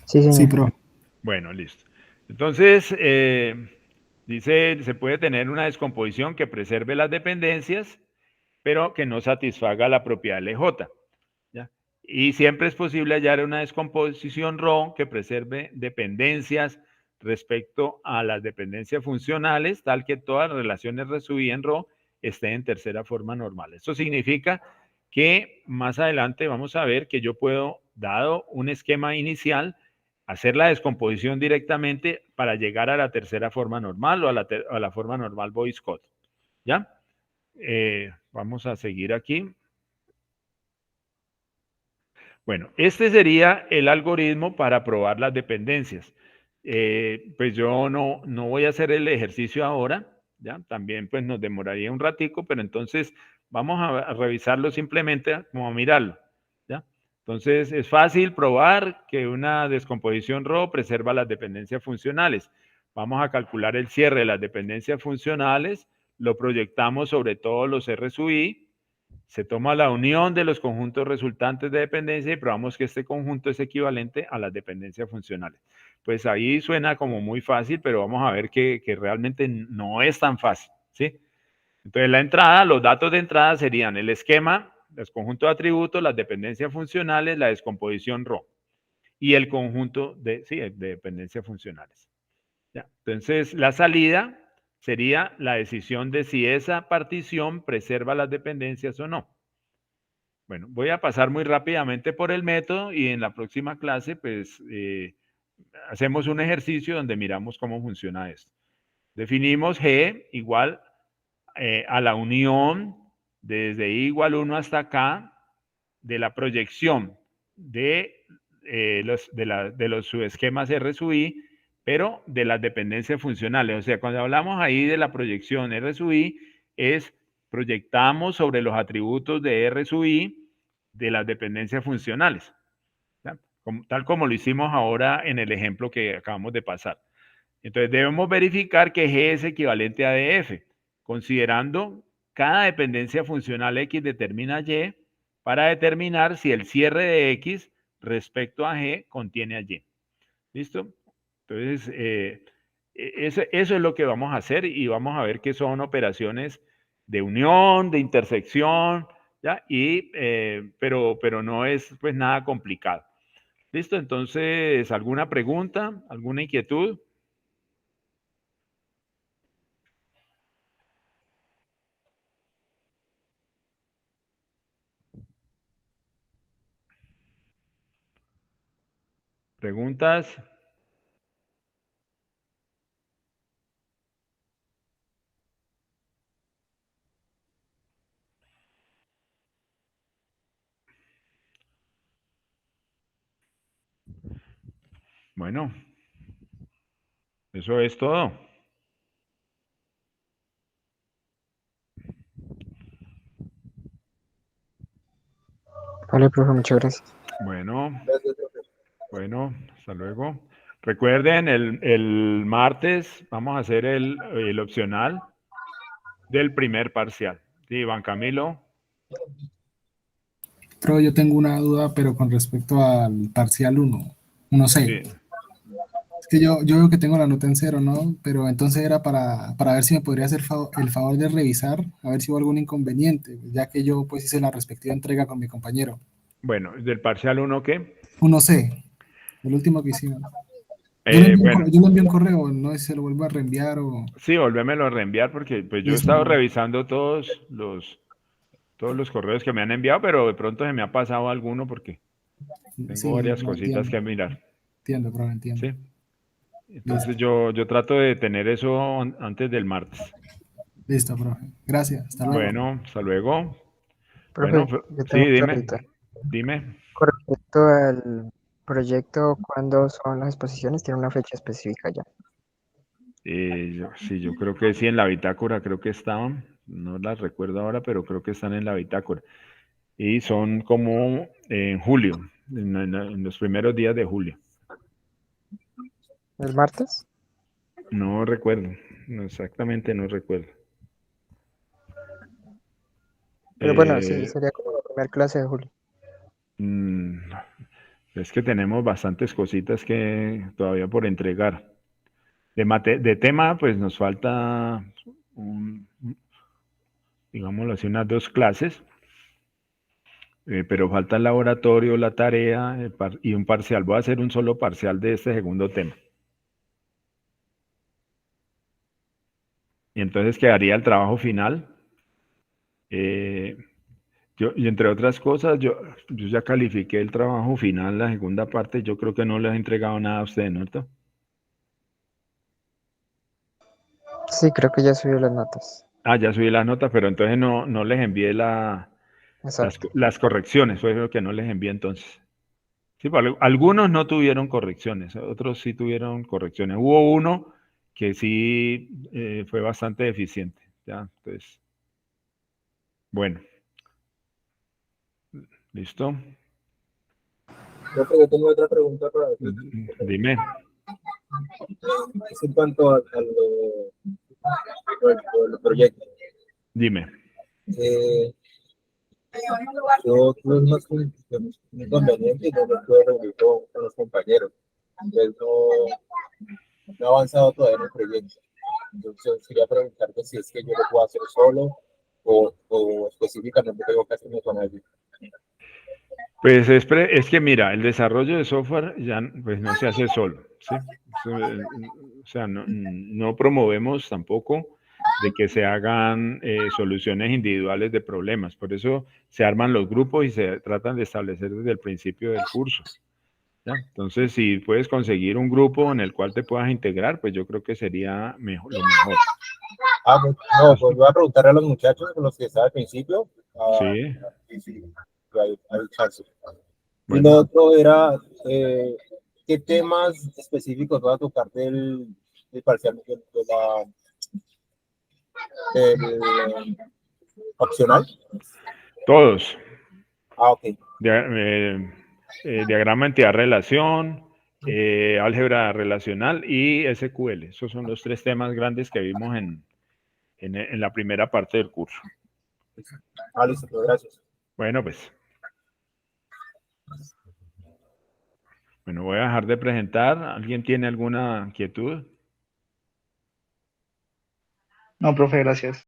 Sí, Sí, señor. profe. Bueno, listo. Entonces, dice, se puede tener una descomposición que preserve las dependencias, pero que no satisfaga la propiedad LJ. ¿Ya? Y siempre es posible hallar una descomposición ρ que preserve dependencias respecto a las dependencias funcionales, tal que todas las relaciones RSUI en ρ estén en tercera forma normal. Esto significa que más adelante vamos a ver que yo puedo, dado un esquema inicial, hacer la descomposición directamente para llegar a la tercera forma normal o a la forma normal Boyce-Codd. ¿Ya? Vamos a seguir aquí. Bueno, este sería el algoritmo para probar las dependencias. Pues yo no voy a hacer el ejercicio ahora, ¿ya? También pues nos demoraría un ratico, pero entonces vamos a revisarlo simplemente como a mirarlo, ¿ya? Entonces es fácil probar que una descomposición ρ preserva las dependencias funcionales. Vamos a calcular el cierre de las dependencias funcionales, lo proyectamos sobre todos los RSUI, se toma la unión de los conjuntos resultantes de dependencia y probamos que este conjunto es equivalente a las dependencias funcionales. Pues ahí suena como muy fácil, pero vamos a ver que realmente no es tan fácil, ¿sí? Entonces la entrada, los datos de entrada serían el esquema, los conjuntos de atributos, las dependencias funcionales, la descomposición ρ y el conjunto de dependencias funcionales. ¿Ya? Entonces la salida sería la decisión de si esa partición preserva las dependencias o no. Bueno, voy a pasar muy rápidamente por el método y en la próxima clase pues hacemos un ejercicio donde miramos cómo funciona esto. Definimos G igual a la unión desde I igual 1 hasta acá de la proyección de los subesquemas R sub I, pero de las dependencias funcionales. O sea, cuando hablamos ahí de la proyección R sub I, proyectamos sobre los atributos de R sub I de las dependencias funcionales, tal como lo hicimos ahora en el ejemplo que acabamos de pasar. Entonces debemos verificar que G es equivalente a DF, considerando cada dependencia funcional X determina Y para determinar si el cierre de X respecto a G contiene a Y. ¿Listo? Entonces, eso es lo que vamos a hacer y vamos a ver que son operaciones de unión, de intersección, ¿ya? Pero no es pues nada complicado. ¿Listo? Entonces, ¿alguna pregunta? ¿Alguna inquietud? ¿Preguntas? Bueno, eso es todo. Vale, profe, muchas gracias. Bueno, Gracias, profe. bueno, hasta luego. Recuerden, el martes vamos a hacer el opcional del primer parcial. Sí, Iván Camilo. Pero yo tengo una duda, pero con respecto al parcial 1C. Sí. Es que yo veo que tengo la nota en 0, ¿no? Pero entonces era para ver si me podría hacer el favor de revisar, a ver si hubo algún inconveniente, ya que yo pues hice la respectiva entrega con mi compañero. Bueno, ¿del parcial 1 qué? 1C, el último que hicimos. Yo le Bueno, envié un correo, no sé si se lo vuelvo a reenviar o... sí, volvémelo a reenviar porque pues yo he Listo. estado revisando todos los correos que me han enviado, pero de pronto se me ha pasado alguno porque tengo Sí, varias no, cositas que mirar. entiendo, profe, entiendo. Sí. Entonces yo trato de tener eso antes del martes. Listo, profe. Gracias, hasta luego. Bueno, hasta luego. Profe, Bueno, yo sí, tengo otra dime, duda. dime. Con respecto al proyecto, ¿cuándo son las exposiciones? ¿Tiene una fecha específica ya? Sí, yo creo que sí, en la bitácora creo que estaban, no las recuerdo ahora, pero creo que están en la bitácora. Y son como en julio, en los primeros días de julio. ¿El martes? No recuerdo, exactamente no recuerdo. Pero bueno, sí, Eh, sería como la primera clase de julio. mm, es que tenemos bastantes cositas que todavía por entregar. De tema, pues nos falta, digámoslo así, unas 2 clases. Pero falta el laboratorio, la tarea y un parcial. Voy a hacer un solo parcial de este segundo tema. Y entonces quedaría el trabajo final. Y entre otras cosas, yo ya califiqué el trabajo final, la segunda parte. Yo creo que no les he entregado nada a ustedes, ¿no? Sí, creo que ya subió las notas. Ah, ya subí las notas, pero entonces no les envié Exacto. las correcciones. Fue lo que no les envié entonces. Sí, algunos no tuvieron correcciones, otros sí tuvieron correcciones. Hubo uno que sí fue bastante deficiente. ¿Ya? Entonces, bueno, ¿listo? Profe, yo tengo otra pregunta para usted. Dime. Es en cuanto a los proyectos. Dime. Yo tuve unos inconvenientes y no me puedo reunir con los compañeros. Entonces no he avanzado todavía en el proyecto. Entonces quería preguntarte si es que yo lo puedo hacer solo o específicamente tengo que hacerlo con alguien. Pues es que mira, el desarrollo de software ya pues, no se hace solo, ¿sí? O sea, no promovemos tampoco de que se hagan soluciones individuales de problemas. Por eso se arman los grupos y se tratan de establecer desde el principio del curso. ¿Ya? Entonces, si puedes conseguir un grupo en el cual te puedas integrar, pues yo creo que sería mejor, lo mejor. No, pues voy a preguntarle a los muchachos con los que estaba al principio. Sí, Y sí, hay chance. Y bueno. lo otro era, ¿qué temas específicos va a tocar del parcial del opcional? Todos. Ok. Diagrama entidad-relación, álgebra relacional y SQL. Esos son los 3 temas grandes que vimos en la primera parte del curso. Listo, pues, gracias. Bueno, pues. Bueno, voy a dejar de presentar. ¿Alguien tiene alguna inquietud? No, profe, gracias.